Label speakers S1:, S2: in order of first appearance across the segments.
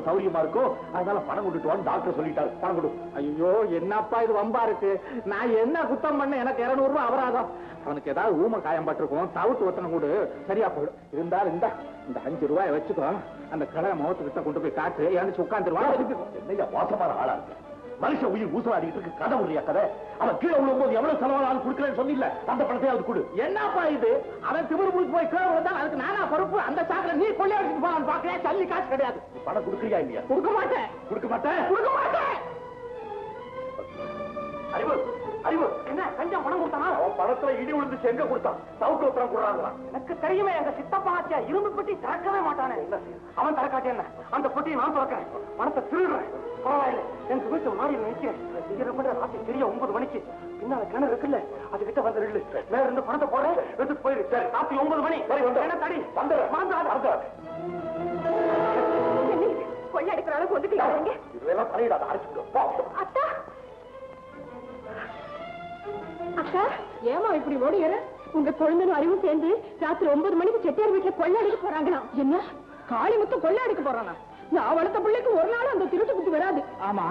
S1: சௌரியமா இருக்கும், அதனால பணம் கொண்டுட்டு வான்னு டாக்டர் சொல்லிட்டாரு. பணம் கொடு.
S2: ஐயோ என்னப்பா இது வம்பா இருக்கு. நான் என்ன குத்தம் பண்ண எனக்கு 200 ரூபாய் அபராதம். அவனுக்கு ஏதாவது ஊம காயம் பட்டிருக்கும், தவிட்டு ஒத்தனை கூடு சரியா போயிடும். இருந்தாலும் இந்த 5 ரூபாய் வச்சுக்கோ, அந்த கடை முகத்துக்கிட்ட கொண்டு போய் காட்டு, எழுந்துச்சு உட்காந்துருவான்.
S1: என்னையா மோசமான ஆளா இருக்கு. மனுஷன் உயிர் ஊசலாடிட்டு இருக்கு. கதை உரிய கதை. அவன் கீழே விழும்போது எவ்வளவு செலவானாலும் கொடுக்கலன்னு சொன்னில்ல, அந்த பணத்தையாவது கொடு.
S2: என்னப்பா இது, அவன் திமிரு முடிச்சு போய் கீழே விழுந்தால் அதுக்கு நானா பொறுப்பு? அந்த சாக்கில நீ கொள்ளை அடிச்சுட்டு போவான்னு பாக்கிறேன். சல்லி காசு கிடையாது.
S1: பணம் கொடுக்குறியா இல்லையா?
S2: கொடுக்க மாட்டேன்.
S1: கொடுக்க மாட்டேன்.
S2: கொடுக்க மாட்டேன்.
S1: அறிவு அறிவு
S2: என்ன கஞ்சம் பணம் கொடுத்தானா?
S1: அவன் பணத்துல இடி விழுந்துச்சு. எங்க கொடுத்தான்? சவுக்கு உத்தரம் கொடுறாங்களா?
S2: எனக்கு தெரியுமே, எங்க சித்தப்பா ஆச்சியா இரும்பு பெட்டி திறக்கவே மாட்டானே. அவன் திறக்காட்டி என்ன, அந்த பெட்டியை நான் திறக்கிறேன். பணத்தை திருடுறேன். பரவாயில்ல, எனக்கு வீட்டு மாடியில் நிற்கிறேன். ராத்திரி தெரிய 9 மணிக்கு பின்னால கிணறு இருக்குல்ல, அதுகிட்ட வந்து நில்லு. மேல இருந்து பணத்தை போறேன், எடுத்துட்டு போயிரு. சரி, ராத்திரி 9 மணி. சரி, என்ன தடி வந்துடுறேன்.
S3: கொள்ளை அடிக்கிற அளவுக்கு வந்துட்டு
S1: இதெல்லாம் தலையிடாத, அடிச்சுட்டு
S3: அத்தா. அக்கா, ஏமா இப்படி ஓடியற? உங்க குழந்தையும் அறிவும் சேர்ந்து ராத்திரி 9 மணிக்கு செட்டியார் வீட்டுல கொள்ளை அடிக்க போறாங்களா? என்ன காளி முத்து கொள்ளை அடிக்க போறானா? நான் வளர்த்த பிள்ளைக்கு ஒரு நாள் அந்த திருட்டு குத்து வராது.
S2: ஆமா,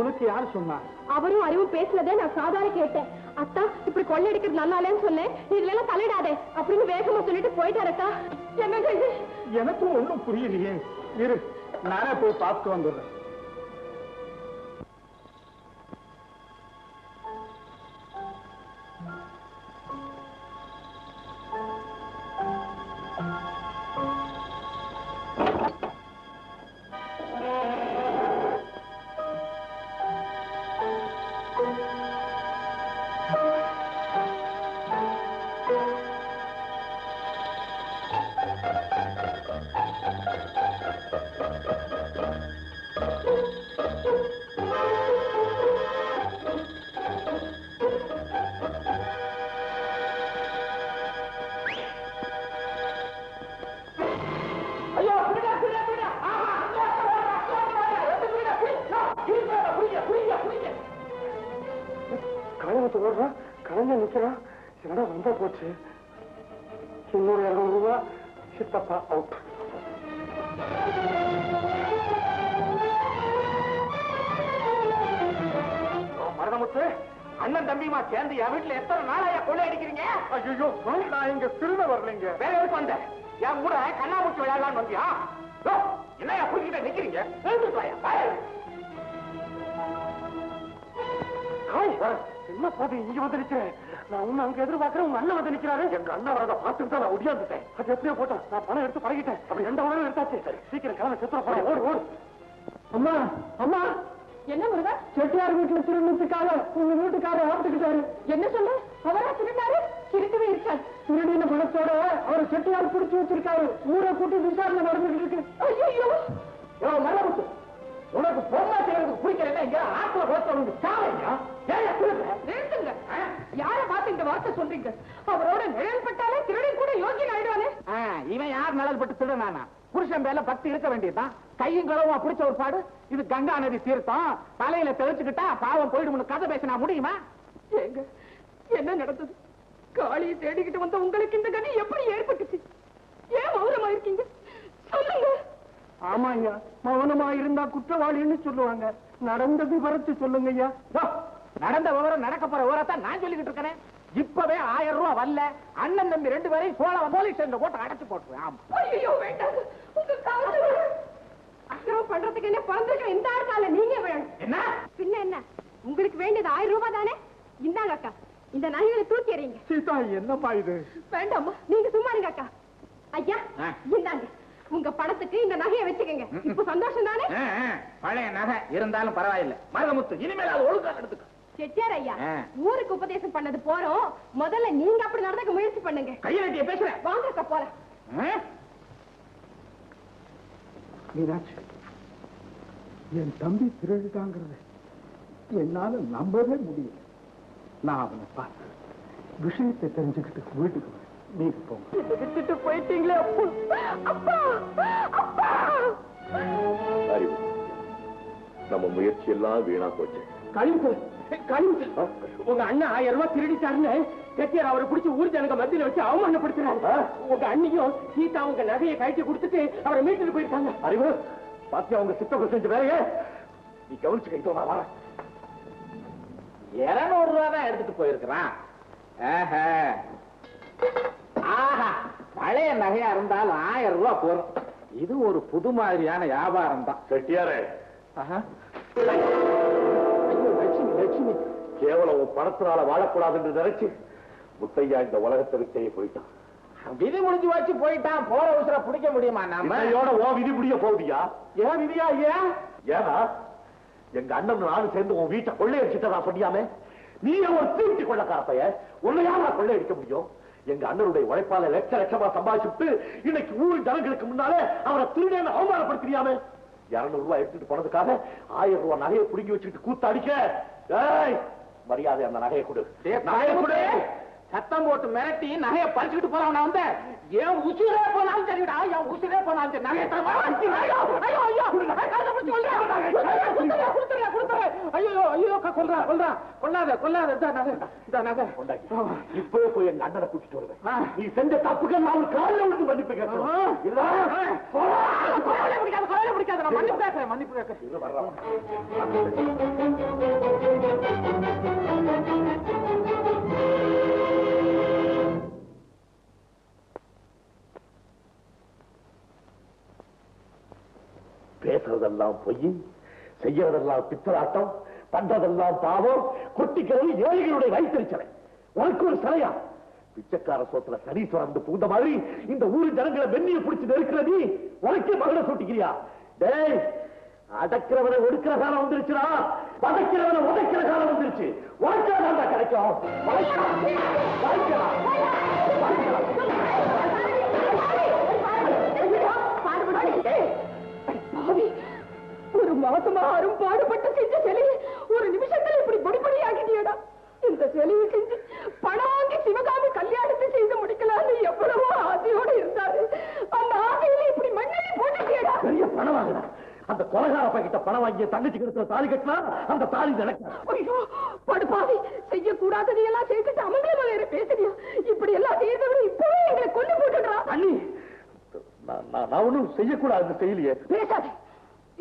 S2: உனக்கு யாரு சொன்னா?
S3: அவரும் அறிவும் பேசுனதே நான் சாதாரண கேட்டேன். அத்தா, இப்படி கொள்ளை அடிக்கிறது நல்லா இல்லைன்னு சொன்னேன். இதுல எல்லாம் தலையிடாதே அப்படின்னு வேகமா சொல்லிட்டு போயிட்டாரக்கா. என்னங்க இது?
S2: எனக்கும் ஒண்ணும் புரியலையே. இரு, நானே போய் பார்த்து வந்துடுறேன். கலைஞர் நிக்கிறான். என்னடா வந்தா போச்சு. இன்னொரு 200 ரூபாய். சித்தப்பா அவுட். மரணமுத்து, அண்ணன் தம்பிமா சேர்ந்து என் வீட்டுல எத்தனை நாளையா கொள்ளை அடிக்கிறீங்க? ஐயோ, நான் இங்க திருட வரலைங்க. வேற எதுக்கு வந்த? என் கூட கண்ணாமூச்சி விளையாடலான்னு வந்தியா? என்னையா புரிஞ்சுக்கிட்ட நிக்கிறீங்க? என்ன போது இங்க வந்து நிக்கிறேன்? நான் உன்னை அங்க எதிர்பார்க்கிறேன். உங்க அண்ணன் வந்து நிக்கிறாரு. எங்க அண்ணன் வரத பார்த்துட்டு தான் நான் ஒடியாந்துட்டேன். அது எப்படியோ போட்டேன். நான் பணம் எடுத்து பழகிட்டேன். அப்படி 2 மணி எடுத்தாச்சு. சரி, சீக்கிரம் கிளம்ப. செத்துற போட. ஓடு ஓடு. அம்மா அம்மா, என்ன முருகா? செட்டியார் வீட்டுல திருநூத்துக்காக உங்க வீட்டுக்காரர் ஆப்பிட்டுக்கிட்டாரு. என்ன சொல்ல? அவரா திருநாரு? திருட்டவே இருக்காரு. திருடின பணத்தோட அவர் செட்டியார் பிடிச்சு வச்சிருக்காரு. ஊரை கூட்டி விசாரணை நடந்துட்டு இருக்கு. ஐயோ, மரணமுத்து, உனக்கு பொம்மா செய்யறதுக்கு பிடிக்கிறேன். இங்க ஆத்துல போட்டு சாவையா? நிறுத்துங்க. யார பார்த்து இந்த வார்த்தை சொல்றீங்க? அவரோட நிழல் பட்டாலே திருடி கூட யோகியன் ஆயிடுவானே. இவன் யார் நிழல் பட்டு திருடனானா? புருஷன் மேல 10 இருக்க வேண்டியதுதான். கையும் களவுமா பிடிச்ச ஒரு பாடு. இது கங்கா நதி தீர்த்தம். தலையில தெளிச்சுக்கிட்டா பாவம் போயிடும். கதை பேசினா முடியுமா? ஏங்க, என்ன நடந்தது? காளியை தேடிக்கிட்டு வந்த உங்களுக்கு இந்த கதி எப்படி ஏற்பட்டுச்சு? ஏன் மௌனமா இருக்கீங்க? சொல்லுங்க. ஆமா ஐயா, மௌனமா இருந்தா குற்றவாளின்னு சொல்லுவாங்க. நடந்த விவரத்தை சொல்லுங்க ஐயா. நடந்த விவரம், நடக்க போற விவரத்தான் நான் சொல்லிக்கிட்டு இருக்கேன். இப்பவே 1000 ரூபாய் வரல. அண்ணன் தம்பி 2 பேரையும் சோழ போலீஸ் ஸ்டேஷன்ல போட்டு அடைச்சு போட்டுருவேன். ஆமா. ஐயோ, வேண்டாம். அக்கிரமம் பண்றதுக்கு என்ன பிறந்திருக்க இந்த ஆட்கால நீங்க வேணும். என்ன பின்ன என்ன? உங்களுக்கு வேண்டியது 1000 ரூபாய் தானே? இந்தாங்க அக்கா, இந்த நகைகளை தூக்கி எறிங்க. சீதா, என்னப்பா இது? வேண்டாம்மா, நீங்க சும்மா இருங்க அக்கா. ஐயா, இந்தாங்க உங்க பணத்துக்கு இந்த நகையை வச்சுக்கங்க. இப்ப சந்தோஷம் தானே? பழைய நகை இருந்தாலும் பரவாயில்லை. மருதமுத்து, இனிமேல் அது ஒழுங்கா எடுத்துக்க. செட்டியார் ஐயா, ஊருக்கு உபதேசம் பண்ணது போறோம். முதல்ல நீங்க அப்படி நடந்துக்க முயற்சி பண்ணுங்க. கையில பேசுறேன். வாங்க அக்கா போல. மீனாட்சி, என் தம்பி திருடுதாங்கிறது என்னால நம்பவே முடியல. நான் அவனை பார்த்து விஷயத்தை தெரிஞ்சுக்கிட்டு வீட்டுக்கு வரேன். நீங்க போங்க. விட்டுட்டு போயிட்டீங்களே அப்பா. அப்பா,
S1: அறிவு, நம்ம முயற்சி எல்லாம் வீணா போச்சு.
S2: கழிவு உங்க அண்ணன் 1000 ரூபாய் திருடிட்டாருன்னு செட்டியார் அவரை பிடிச்சி ஊர் ஜனங்க மத்தியில வச்சு அவமானப்படுத்துறாரு. உங்க அண்ணியும் சீதா உங்க நகையை கழிச்சு கொடுத்துட்டு அவரை மீட்டுட்டு போயிருக்காங்க.
S1: அறிவு, பாத்தியா உங்க சித்தப்ப செஞ்ச வேலையே? நீ கவனிச்சுக்க, நான் வரேன்.
S4: 200 ரூபா தான் எடுத்துட்டு போயிருக்கிறான். ஆஹா, பழைய நகையா இருந்தாலும் 1000 ரூபா போறோம். இது ஒரு புது மாதிரியான வியாபாரம் தான்.
S1: செட்டியாரே,
S4: லட்சுமி லட்சுமி
S1: கேவலம் உன் பணத்தினால வாழக்கூடாது என்று நினைச்சு முத்தையா இந்த உலகத்தை விட்டே போயிட்டான்.
S4: விதி முடிஞ்சு வச்சு போயிட்டான். போற உசுர பிடிக்க முடியுமா நாம?
S1: ஓ விதி முடிய போகுதியா?
S4: ஏன் விதியா? ஏன்?
S1: ஏன்னா எங்க அண்ணன் நானும் சேர்ந்து உன் வீட்டை கொள்ளையடிச்சுட்டா சொன்னியாமே. நீ ஒரு தீட்டு கொள்ளக்காரப்பைய உன்னையா நான் கொள்ளையடிக்க முடியும்? எங்க அண்ணனுடைய உழைப்பால லட்ச லட்சமா சம்பாதிச்சுட்டு இன்னைக்கு ஊர் ஜனங்களுக்கு முன்னாலே அவரை திருடேன்னு அவமானப்படுத்தியாமே. 200 ரூபாய் எடுத்துட்டு போனதுக்காக 1000 ரூபாய் நகையை புடுங்கி வச்சுட்டு கூத்தாடிக்க. மரியாதை அந்த நகையை கொடு. நகையை கொடு.
S4: சத்தம் போட்டு மிரட்டி நகையை பறிச்சுட்டு போறவன வந்து ஏன் உசுரே போனாலும் சரிடா, என் உசுரே போனாலும் சரி நகையை
S1: இப்பவே போய் எங்க அண்ணனை கூட்டிட்டு வருவேன். நீ செஞ்ச தப்புக்கு நான் ஒரு காலில் விழுந்து மன்னிப்பு கேட்கிறேன்.
S4: மன்னிப்பு கேட்கிறேன், மன்னிப்பு கேட்கிறேன்.
S1: பேசுறதெல்லாம் பொய், செய்யறதெல்லாம் பித்தலாட்டம், பண்றதெல்லாம் பாவம், கொட்டிக்கிறது ஏழைகளுடைய வயிற்றுச்சலை. உனக்கு ஒரு சிலையா? பிச்சைக்கார சோத்துல சனி சுரந்து புகுந்த மாதிரி இந்த ஊரு ஜனங்களை வெண்ணியை பிடிச்சு நெருக்கிறது. உனக்கே மகனை சூட்டிக்கிறியா? டேய், அடக்கிறவனை ஒடுக்கிற காலம் வந்துருச்சுடா, பதைக்கிறவனை உதைக்கிற காலம் வந்துருச்சு. உனக்கே தான் கிடைக்கும்.
S3: ஒரு மாசமா அரும்பாடுபட்டு செஞ்ச சிலையை ஒரு நிமிஷத்துல இப்படி பொடிப்பொடி ஆகிட்டியடா. இந்த சிலையை செஞ்சு பணம் வாங்கி சிவகாமி கல்யாணத்தை செய்து முடிக்கலான்னு எவ்வளவோ ஆசையோடு இருந்தாரு. அந்த ஆசையில இப்படி மண்ணெண்ணி போட்டுட்டியடா.
S1: பெரிய பணம் வாங்கினா அந்த கொலகார பகிட்ட பணம் வாங்கிய தங்கச்சி கிட்ட தாலி கட்டினா அந்த தாலி நடக்க.
S3: ஐயோ படுபாவி, செய்யக்கூடாததையெல்லாம் செய்துட்டு அவங்களே வேற பேசுறியா? இப்படி எல்லாம் செய்யறத இப்பவே எங்களை கொண்டு போட்டுடுறா.
S1: அண்ணி, நான் ஒண்ணும் செய்யக்கூடாது செய்யலையே.
S3: பேசாதே.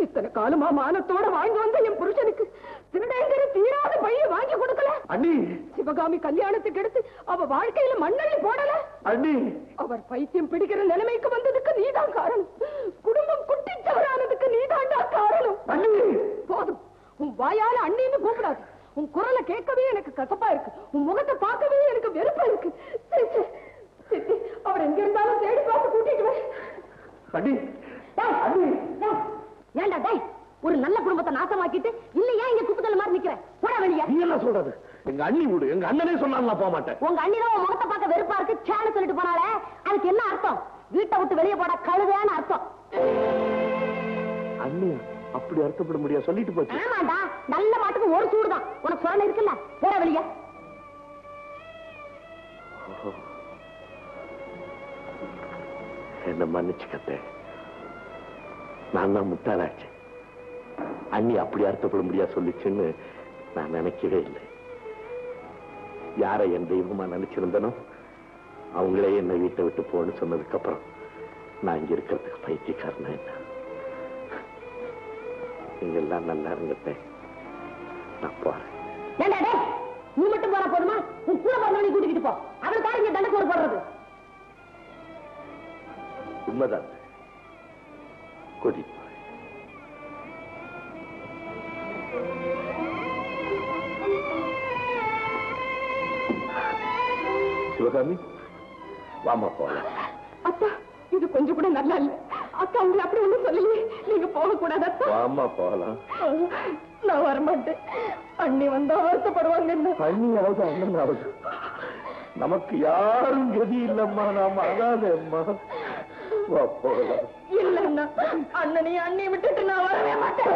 S3: இத்தனை காலமா மானத்தோட வாழ்ந்து வந்த என் புருஷனுக்கு திருடேங்கிற தீராத பைய வாங்கி கொடுக்கல.
S1: அண்ணி,
S3: சிவகாமி கல்யாணத்துக்கு எடுத்து அவ வாழ்க்கையில மண்ணள்ளி போடல.
S1: அண்ணி,
S3: அவர் பைத்தியம் பிடிக்கிற நிலைமைக்கு வந்ததுக்கு நீதான் காரணம். குடும்பம் குட்டிச்சவரானதுக்கு நீதாண்டா காரணம்.
S1: அண்ணி,
S3: போதும். உன் வாயால அண்ணின்னு கூப்பிடாது. உன் குரலை கேட்கவே எனக்கு கசப்பா இருக்கு. உன் முகத்தை பார்க்கவே எனக்கு வெறுப்பா இருக்கு. சித்தி, அவர் எங்க இருந்தாலும் தேடி பார்த்து கூட்டிட்டு வை.
S1: அண்ணி, அண்ணி.
S3: ஏண்டா டேய், ஒரு நல்ல குடும்பத்தை நாசமாக்கிட்டு இல்லையா இங்க குப்பத்தல மாதிரி நிக்கிற? போட வெளிய.
S1: நீ என்ன சொல்றது? எங்க அண்ணி வீடு, எங்க அண்ணனே சொன்னாலும் நான் போக மாட்டேன்.
S3: உங்க அண்ணி தான் உன் முகத்தை பார்க்க வெறுப்பா இருக்கு சேனு சொல்லிட்டு போனாலே, அதுக்கு என்ன அர்த்தம்? வீட்டை விட்டு வெளியே போட கழுதையான அர்த்தம்.
S1: அண்ணி அப்படி அர்த்தப்பட முடியாது, சொல்லிட்டு போச்சு.
S3: ஆமாண்டா, நல்ல மாட்டுக்கு ஒரு சூடு தான். உனக்கு சொரணை இருக்குல்ல, போட வெளிய.
S1: என்ன மன்னிச்சுக்கத்தே, நான் தான் முட்டாளாச்சு. அண்ணி அப்படி அர்த்தப்பட முடியாது சொல்லிச்சுன்னு நான் நினைக்கவே இல்லை. யாரை என் தெய்வமா நினைச்சிருந்தனோ அவங்களே என்னை வீட்டை விட்டு போன்னு சொன்னதுக்கு அப்புறம் நான் இங்க இருக்கிறதுக்கு பைத்தியக்காரனா என்ன? நீங்க எல்லாம் நல்லா இருங்கத்தே, நான் போறேன்.
S3: நீ மட்டும் போற போதுமா? உன் கூட போறவனை கூட்டிக்கிட்டு போ. அவனுக்காக இங்க தண்டை சோறு போடுறது.
S1: உண்மைதான், கூட்டிட்டு போறேன். சிவகாமி, வாமா போலாம்.
S3: அத்தா, இது கொஞ்சம் கூட நல்லா இல்ல. அக்கா உங்களை அப்படி ஒண்ணும் சொல்லலையே. நீங்க போக கூடாது அத்தா.
S1: வாமா போலாம்.
S3: நான் வரமாட்டேன். அண்ணி வந்தா வருத்தப்படுவாங்க.
S1: அண்ணியாவது அண்ணனாவது நமக்கு யாரும் கதி இல்லம்மா. நாம அதாவது அம்மா, வா போகலாம்.
S3: இல்லன்னா அண்ணனையும் அண்ணி விட்டுட்டு நான் வரவே மாட்டேன்.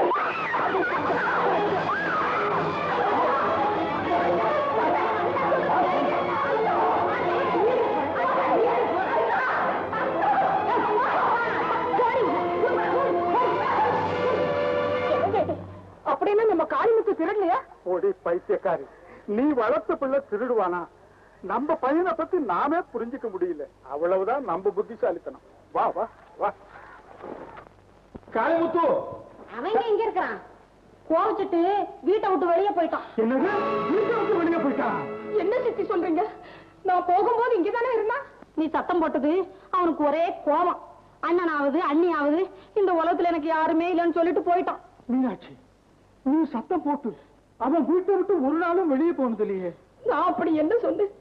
S3: அப்படின்னா நம்ம காளிமுத்து திருடலையா?
S2: ஓடி பைத்தியக்காரி, நீ வளர்த்த பிள்ளை திருடுவானா? நம்ம பையனை பத்தி நாமே புரிஞ்சுக்க முடியல. அவ்வளவுதான் நம்ம புத்திசாலித்தனம். வா வா வா. காளிமுத்து
S3: அவங்க எங்க இருக்கிறான்? கோவிச்சுட்டு வீட்டை விட்டு வெளியே போயிட்டான்.
S2: என்னது? வீட்டை விட்டு வெளியே போயிட்டான்?
S3: என்ன சித்தி சொல்றீங்க? நான் போகும்போது இங்கதானே இருந்தா. நீ சத்தம் போட்டது அவனுக்கு ஒரே கோபம். அண்ணனாவது அண்ணியாவது இந்த உலகத்துல எனக்கு யாருமே இல்லைன்னு சொல்லிட்டு போயிட்டான்.
S2: மீனாட்சி, நீ சத்தம் போட்டு அவன் வீட்டை விட்டு ஒரு நாளும் வெளியே போனது இல்லையே.
S3: நான் அப்படி என்ன சொன்னேன்?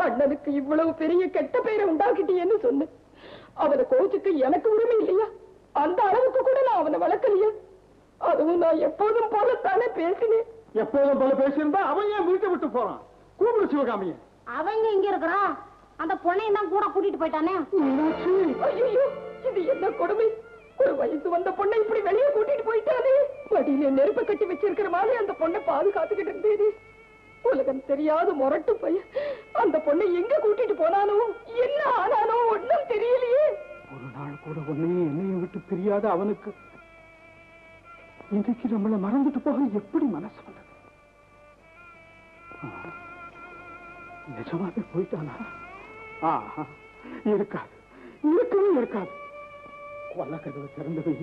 S3: அண்ணனுக்கு இவ்வளவு பெரிய கெட்ட பெயரை உண்டாக்கிட்டேன்னு சொன்னேன். அவனை கோச்சுக்கு எனக்கு உரிமை இல்லையா? அந்த அளவுக்கு கூட நான் அவனை வளர்க்கலையா? அதுவும் நான் எப்போதும் போலத்தானே பேசினேன்.
S2: எப்போதும் போல பேசியிருந்தா அவன் ஏன் வீட்டை விட்டு போறான்? கூப்பிடு சிவகாமிய.
S3: அவங்க இங்க இருக்கிறான். அந்த பொண்ணையும் தான் கூட கூட்டிட்டு போயிட்டானே. ஐயோ, இது என்ன கொடுமை! ஒரு வயசு வந்த பொண்ணை இப்படி வெளியே கூட்டிட்டு போயிட்டானே. வடியில நெருப்ப கட்டி வச்சிருக்கிற மாதிரி அந்த பொண்ணை பாதுகாத்துக்கிட்டு இருந்தேனே. உலகம் தெரியாத முரட்டு பையன் அந்த பொண்ணை எங்க கூட்டிட்டு போனானோ, என்ன ஆனானோ ஒண்ணும் தெரியலையே.
S2: ஒரு நாள் கூட உன்னையும் என்னையும் விட்டு பிரியாத அவனுக்கு இன்றைக்கு நம்மளை மறந்துட்டு போக எப்படி மனசு வந்தது? நிஜமாவே போயிட்டானா? இருக்காது, இருக்கவே இருக்காது. கொல்லக்கதவை திறந்தவை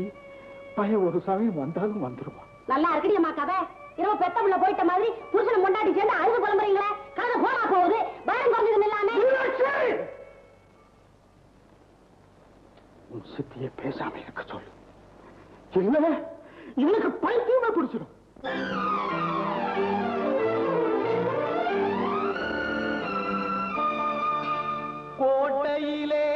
S2: பய ஒரு சமயம் வந்தாலும் வந்துருவான்.
S3: நல்லா இருக்கடியம்மா கதை. இரவு பெத்த உள்ள போயிட்ட மாதிரி புருஷனை முண்டாட்டி சேர்ந்து அழுது புலம்புறீங்களே. கதை போனா போகுது. பயம் குறைஞ்சது இல்லாம
S2: உன் சித்தியை பேசாம இருக்க சொல்லு. இல்ல எனக்கு பைத்தியமே பிடிச்சிடும்.
S5: கோட்டையிலே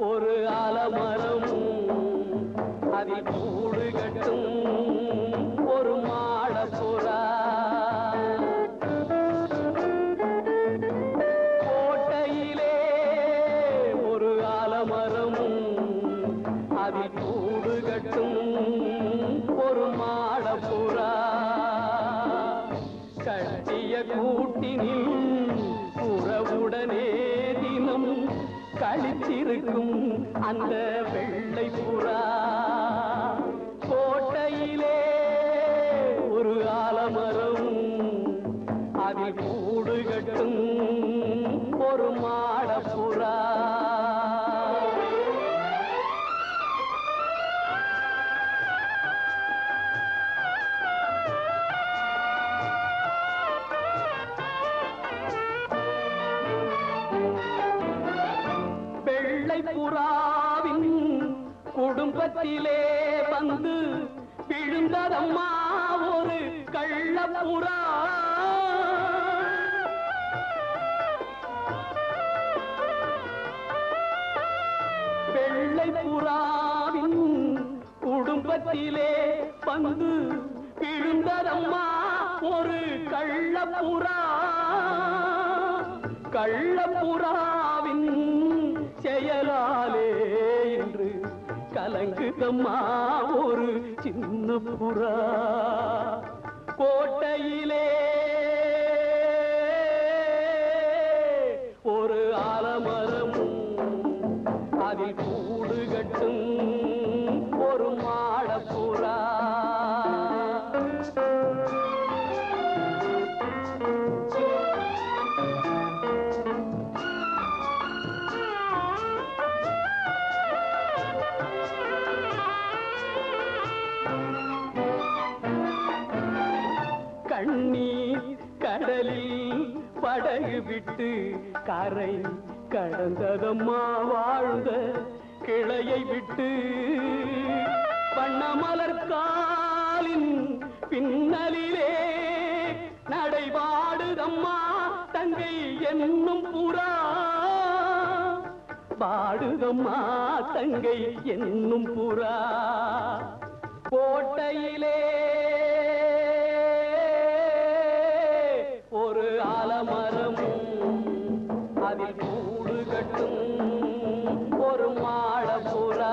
S5: ஒரு ஆலமரம், அதில் கூடு கட்டும் ஒரு மாடப்புறா. கோட்டையிலே ஒரு ஆலமரம், அதில் கூடு கட்டும் ஒரு மாடப்புறா. கட்டிய கூட்டினில் உறவுடனே தினம் கழித்திருக்கும் அந்த வெள்ளை புறா. கோட்டையிலே ஒரு ஆலமரம், அதில் கூடு கட்டும் ஒரு மாடப்புறா. புறாவின் குடும்பத்திலே வந்து விழுந்ததம்மா ஒரு கள்ளப்புறா. வெள்ளை புறாவின் குடும்பத்திலே வந்து விழுந்ததம்மா ஒரு கள்ளப்புறா. கள்ளப்புறாவின் செயலாலே என்று கலங்குதம்மா ஒரு சின்ன புறா. கோட்டையிலே ஒரு ஆலமரம், அதில் கூடு கட்டும் ஒரு மாடப்புறா. கண்ணீர் கடலில் படகு விட்டு கரை கடந்ததம்மா வாழ்ந்த கிளையை விட்டு. வண்ணமலர் காலின் பின்னலிலே நடைபாடுதம்மா தங்கை என்னும் புறா. பாடுதம்மா தங்கை என்னும் புறா. கோட்டையிலே ஒரு ஆலமரம், அதில் கூடு கட்டும் ஒரு மாடப்புறா.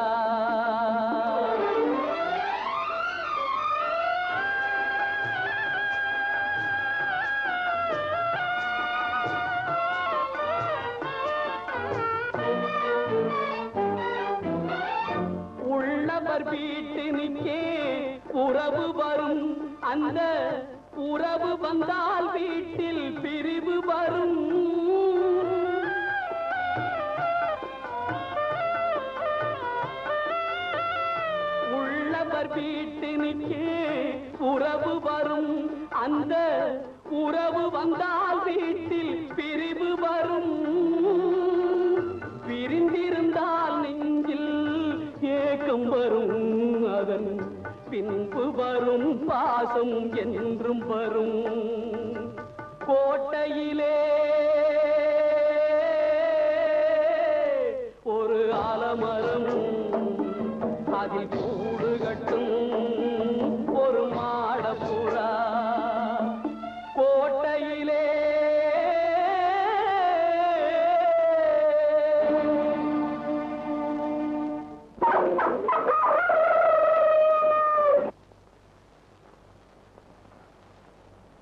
S5: உள்ளவர் வீட்டினுக்கே உறவு வரும். அந்த உறவு வந்தால் வீட்டில் பிரிவு வரும். அவர் வீட்டினுக்கே உறவு வரும் அந்த உறவு வந்தால் வீட்டில் பிரிவு வரும் பிரிந்திருந்தால் நெஞ்சில் ஏக்கம் வரும் அதன் பின்பு வரும் பாசம் என்றும் வரும் கோட்டையிலே ஒரு ஆலமரம் அதில் கூடு கட்டும் ஒரு மாடப்புறா கோட்டையிலே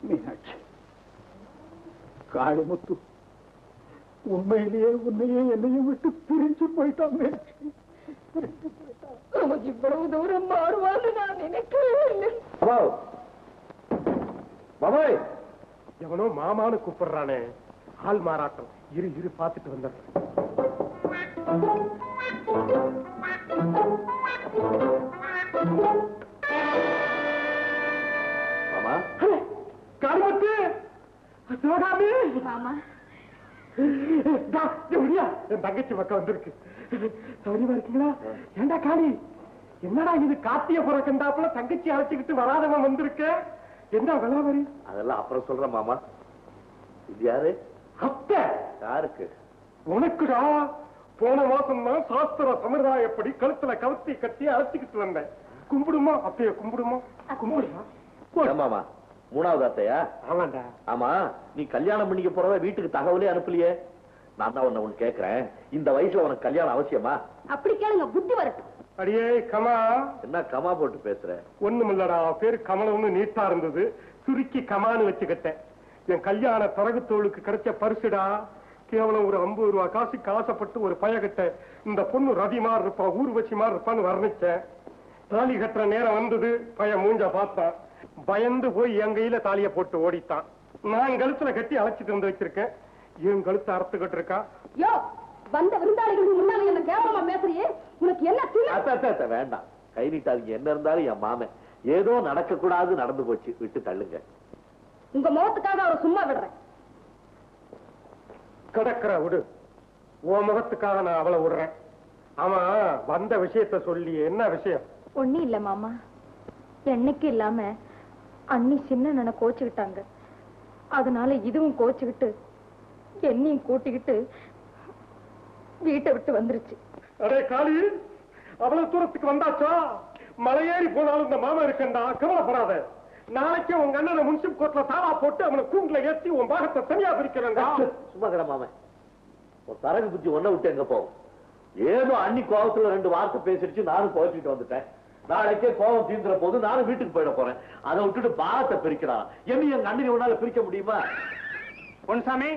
S2: மீனாட்சி, காளிமுத்து உண்மையிலேயே உன்னையே என்னையும் விட்டு பிரிஞ்சு போயிட்டான். மீனாட்சி,
S3: இவ்வளவு தூரம் மாறுவான்னு நான் நினைக்கவே.
S2: எவனோ மாமான்னு கூப்பிடுறானே, ஆள் மாறாட்டம். இரு இரு பார்த்துட்டு வந்தேன். காளிமுத்து, சிவகாமி, என் தங்கச்சி பக்கம் வந்திருக்கு. சௌரியமா இருக்கீங்களா? ஏண்டா காளி, என்னடா இது காத்திய புறக்கண்டாப்புல தங்கச்சி அழைச்சுக்கிட்டு வராதவன் வந்திருக்க? என்ன விளாவரி?
S1: அதெல்லாம் அப்புறம் சொல்றேன் மாமா. இது யாரு?
S2: அத்தை.
S1: யாருக்கு?
S2: உனக்குடா. போன மாசம் தான் சாஸ்திர சம்பிரதாயப்படி கழுத்துல கவத்தி கட்டி அழைச்சுக்கிட்டு வந்தேன். கும்பிடுமா அத்தைய, கும்பிடுமா? கும்பிடுமா
S1: மாமா. மூணாவது அத்தையா?
S2: ஆமாண்டா.
S1: ஆமா, நீ கல்யாணம் பண்ணிக்க போறவ வீட்டுக்கு தகவலே அனுப்பலையே. நான் தான் உன்னை ஒண்ணு கேக்குறேன், இந்த வயசுல உனக்கு கல்யாணம் அவசியமா?
S3: அப்படி கேளுங்க, புத்தி வரட்டும்.
S2: அடியே கமா.
S1: என்ன கமா போட்டு பேசுற?
S2: ஒண்ணுமில்லடா, பேரு கமலம்னு நீட்டா இருந்தது, சுருக்கி கமான்னு வச்சுக்கிட்டேன். என் கல்யாண பிறகு தோளுக்கு கிடைச்ச பரிசுடா. கேவலம் ஒரு 50 ரூபா காசுக்கு ஆசைப்பட்டு ஒரு பயகிட்ட இந்த பொண்ணு ரதி மாதிரி இருப்பா, ஊர்வசி மாதிரி இருப்பான்னு வர்ணிச்சேன். தாலி கட்டுற நேரம் வந்தது, பய மூஞ்ச பார்த்தான். பயந்து போய் என் கையில தாலிய போட்டு ஓடித்தான். நான் கழுத்துல கட்டி அழைச்சிட்டு வந்து வச்சிருக்கேன். என் கழுத்து அறுத்துக்கிட்டு இருக்கா.
S3: யோ, வந்த விருந்தாளிகளுக்கு முன்னால என்ன கேவலமா பேசுறியே? உனக்கு என்ன?
S1: வேண்டாம், கை நீட்டாதீங்க. என்ன இருந்தாலும் என் மாமன். ஏதோ நடக்க கூடாது நடந்து போச்சு, விட்டு தள்ளுங்க.
S3: உங்க முகத்துக்காக அவரை சும்மா விடுறேன்.
S2: கிடக்கிற விடு, உன் முகத்துக்காக நான் அவளை விடுறேன். ஆமா, வந்த விஷயத்த சொல்லி. என்ன விஷயம்?
S6: ஒண்ணும் இல்ல மாமா, என்னைக்கு இல்லாம அண்ணி சின்ன கோச்சுக்கிட்டாங்க. அதனால இதுவும் கோச்சுக்கிட்டு என்னையும் கூட்டிக்கிட்டு வீட்டை விட்டு வந்துருச்சு.
S2: அடே காளி, அவ்வளவு தூரத்துக்கு வந்தாச்சா? மலையேறி போனாலும் இந்த மாமா இருக்கண்டா, கவலைப்படாத. நாளைக்கே உங்க அண்ணனை முன்சிப் கோர்ட்ல தாவா போட்டு அவனை கூண்டுல ஏற்றி உன் பாகத்தை தனியா பிரிக்கிறேன்.
S1: சும்மா கிட மாமன், ஒரு தரகு புத்தி ஒன்ன விட்டு எங்க போகும்? ஏதோ அன்னி கோபத்துல 2 வார்த்தை பேசிடுச்சு, நானும் கோச்சிட்டு வந்துட்டேன். நாளைக்கே கோபம் தீந்துற போது நானும் வீட்டுக்கு போயிட போறேன். அதை விட்டுட்டு பாகத்தை பிரிக்கிறான். என்ன எங்க அண்ணனை உன்னால பிரிக்க முடியுமா?
S2: பொன்சாமி,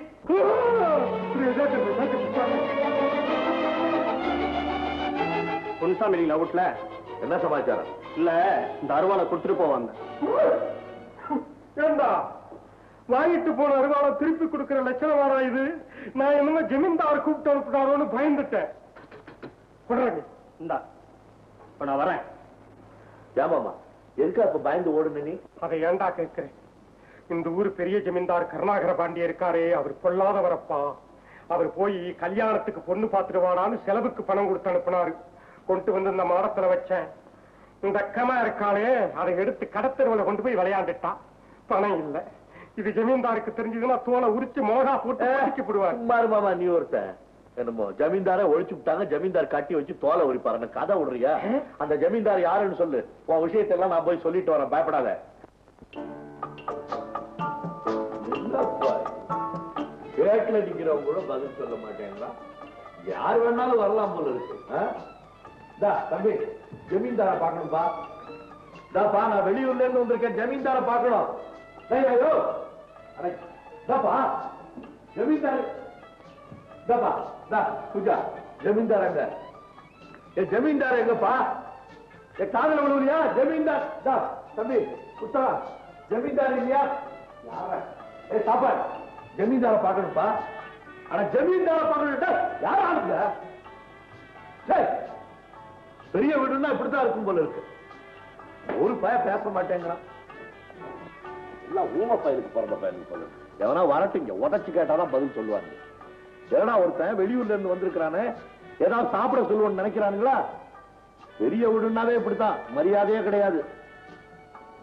S2: பொன்சாமி நீங்க அவுட்ல
S1: என்ன சமாச்சாரம்?
S2: இல்ல, இந்த அருவாளை கொடுத்துட்டு போவாங்க. ஏண்டா, வாங்கிட்டு போன அருவாளை திருப்பி கொடுக்கிற லட்சணமாடா இது? நான் என்னமோ ஜமீன்தார் கூப்பிட்டு அனுப்புறாரோன்னு பயந்துட்டேன். கொடுறாங்க. இந்தா, இப்ப நான் வரேன்.
S1: ஏமாமா, எதுக்கு அப்ப பயந்து ஓடுன நீ?
S2: அதை ஏண்டா கேட்கிறேன்? இந்த ஊர் பெரிய ஜமீன்தார் கருணாகர பாண்டிய இருக்காரே, அவர் பொல்லாதவரப்பா. அவர் போய் கல்யாணத்துக்கு பொண்ணு பார்த்துட்டு வாடான்னு செலவுக்கு பணம் கொடுத்து அனுப்பினாரு. கொண்டு வந்து இந்த மாடத்துல வச்சேன். இந்த அக்கமா இருக்காளே, அதை எடுத்து கடத்தெருவில் கொண்டு போய் விளையாண்டுட்டா. பணம் இல்ல. இது ஜமீன்தாருக்கு தெரிஞ்சதுன்னா தோலை உரிச்சு மோகா போட்டு அடிக்கப்படுவார்.
S1: மாமா, நீ ஒருத்தன் என்னமோ ஜமீன்தார ஒழிச்சு விட்டாங்க, ஜமீன்தார் கட்டி வச்சு தோலை உரிப்பாரு. கதை விடுறியா? அந்த ஜமீன்தார் யாருன்னு சொல்லு, உன் விஷயத்தெல்லாம் நான் போய் சொல்லிட்டு வரேன், பயப்படாத. கேட்ல நிக்கிறவங்க கூட பதில் சொல்ல மாட்டேங்களா? யார் வேணாலும் வரலாம் போல இருக்கு. தம்பி, ஜமீன்தார பாக்கணும்பா. நான் வெளியூர்ல இருந்து வந்திருக்கேன், ஜமீன்தார பாக்கணும். ஜமீன்தார் பூஜா, ஜமீன்தார் எங்க? ஜமீன்தார் எங்கப்பா? காதல விழுவியா? ஜமீன்தார் தம்பி புத்தகா, ஜமீன்தார் இல்லையா? சாப்பாடு, ஜமீன்தார பாக்கணும்பா. ஆனா ஜமீன்தார பாக்கணும் யாரும் ஆளுங்க. பெரிய வீடுன்னா இப்படித்தான் இருக்கும் போல இருக்கு. ஒரு பையன் பேச மாட்டேங்கிறான். எல்லாம் ஊம பையனுக்கு பிறந்த பையனுக்கு சொல்லு. எவனா வரட்டுங்க, உதச்சு கேட்டாதான் பதில் சொல்லுவாங்க. ஏன்னா ஒருத்தன் வெளியூர்ல இருந்து வந்திருக்கிறானே, ஏதாவது சாப்பிட சொல்லுவோம்னு நினைக்கிறானுங்களா? பெரிய வீடுனாவே இப்படித்தான், மரியாதையே கிடையாது.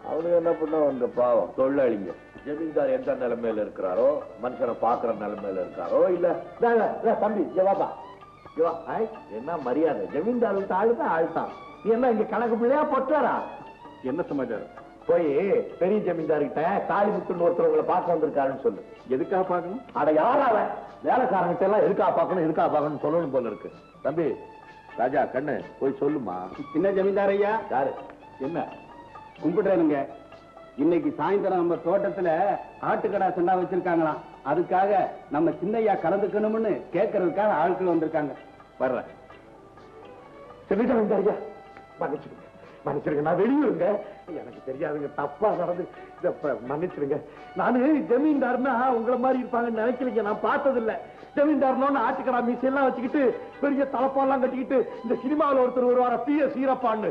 S1: அவனுக்கு என்ன பண்ண வந்த பாவம் தொழிலாளிங்க. ஜமீன்தார் எந்த நிலைமையில இருக்கிறாரோ, மனுஷனை பாக்குற நிலைமையில இருக்காரோ இல்ல. தம்பி ஜவாபா என்ன மரியாதை? ஜமீன்தார் ஆளுதான் ஆழ்த்தான். நீ என்ன இங்க கணக்கு பிள்ளையா பொட்டாரா?
S2: என்ன சமாச்சாரம்?
S1: போய் பெரிய ஜமீன்தார்கிட்ட காளிமுத்துன்னு ஒருத்தர் பார்க்க வந்திருக்காருன்னு சொல்லு.
S2: எதுக்காக பாக்கணும்?
S1: அட யாராவ வேலைக்காரங்கிட்ட எல்லாம் எதுக்கா பார்க்கணும் சொல்லணும் போல இருக்கு. தம்பி ராஜா கண்ணு போய் சொல்லுமா.
S2: என்ன ஜமீன்தார் ஐயா?
S1: யாரு?
S2: என்ன கும்பிடுறேனுங்க. இன்னைக்கு சாயந்தரம் நம்ம தோட்டத்துல ஆட்டுக்கடா சண்டா வச்சிருக்காங்களாம். அதுக்காக நம்ம சின்னையா கலந்துக்கணும்னு கேட்கறதுக்காக ஆட்கள் வந்திருக்காங்க. வர்றேன்.
S1: ஜமீன்தாரியா மன்னிச்சிருங்க, நான் வெளியூருங்க, எனக்கு தெரியாதுங்க, தப்பா நடந்து மன்னிச்சிருங்க. நானு ஜமீன்தார்னா உங்களை மாதிரி இருப்பாங்கன்னு நினைக்கலைங்க, நான் பார்த்தது இல்ல. ஜமீன்தார்னு ஆட்டுக்கடா மீசையெல்லாம் வச்சுக்கிட்டு பெரிய தலப்பாலாம் கட்டிக்கிட்டு இந்த சினிமாவில் ஒருத்தர் ஒரு வாரம் தீய சீரப்பான்னு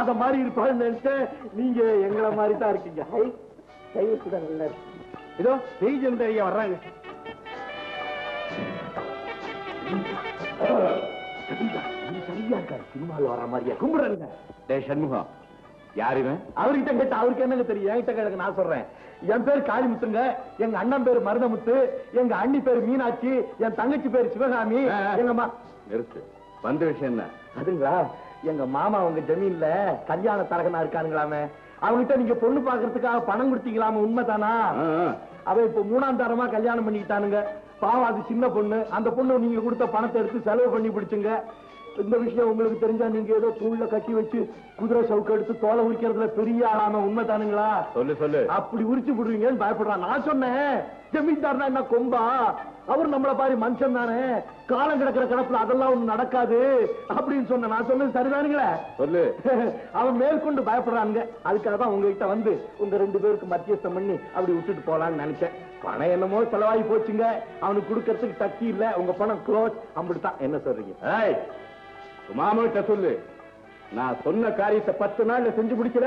S1: அத மாதிரி இருப்பான்னு நினைச்சேன். நீங்க எங்களை மாதிரி தான் இருக்கீங்க.
S2: இதோ பெரிய ஜமீன்தாரியா வர்றாங்க.
S1: சரியா இருக்காரு, சினிமாவில் வர்ற மாதிரியா? கும்பிடுறேங்க.
S2: சண்முகம் யாருங்க?
S1: அவர்கிட்ட கேட்ட அவருக்கு என்னங்க தெரியும்? என்கிட்ட கேளுங்க, நான் சொல்றேன். என் பேர் காளிமுத்துங்க, எங்க அண்ணன் பேரு மருதமுத்து, எங்க அண்ணி பேரு மீனாட்சி, என் தங்கச்சி பேரு சிவகாமி. எங்க
S2: நிறுத்து, வந்த விஷயம் என்ன?
S1: அதுங்களா, எங்க மாமா உங்க ஜமீன்ல கல்யாண தரகனா இருக்கானுங்களாமே, அவங்கிட்ட நீங்க பொண்ணு பாக்குறதுக்காக பணம் கொடுத்தீங்களாம, உண்மைதானா? அவ இப்ப 3ஆம் தரமா கல்யாணம் பண்ணிக்கிட்டானுங்க. பாவம், அது சின்ன பொண்ணு. அந்த பொண்ணு நீங்க கொடுத்த பணத்தை எடுத்து செலவு பண்ணி பிடிச்சுங்க. இந்த விஷயம் உங்களுக்கு தெரிஞ்சா நீங்க ஏதோ தூள்ல கட்டி வச்சு குதிரை சவுக்கு எடுத்து தோலை உரிக்கிறதுல பெரிய ஆளாம, உண்மைதானுங்களா?
S2: சொல்லு.
S1: அப்படி உரிச்சு விடுவீங்கன்னு பயப்படுறான். நான் சொன்னேன், ஜமீன்தார்னா என்ன கொம்பா? அவர் நம்மள பாரு மனுஷன் தானே, காலம் கிடக்கிற கிடப்புல அதெல்லாம் ஒண்ணு நடக்காது அப்படின்னு சொன்ன. நான் சொன்னது சரிதானுங்களே?
S2: சொல்லு.
S1: அவன் மேற்கொண்டு பயப்படுறானுங்க. அதுக்காக தான் உங்ககிட்ட வந்து உங்க 2 பேருக்கு மத்தியஸ்தம் பண்ணி அப்படி விட்டுட்டு போலான்னு நினைச்சேன். பணம் என்னமோ செலவாகி போச்சுங்க, அவனுக்கு கொடுக்கறதுக்கு சக்தி இல்ல. உங்க பணம் க்ளோஸ். அப்படித்தான். என்ன சொல்றீங்க?
S2: மாமகிட்ட சொல்லு, நான் சொன்ன காரியத்தை 10 நாள்ல செஞ்சு முடிக்கிற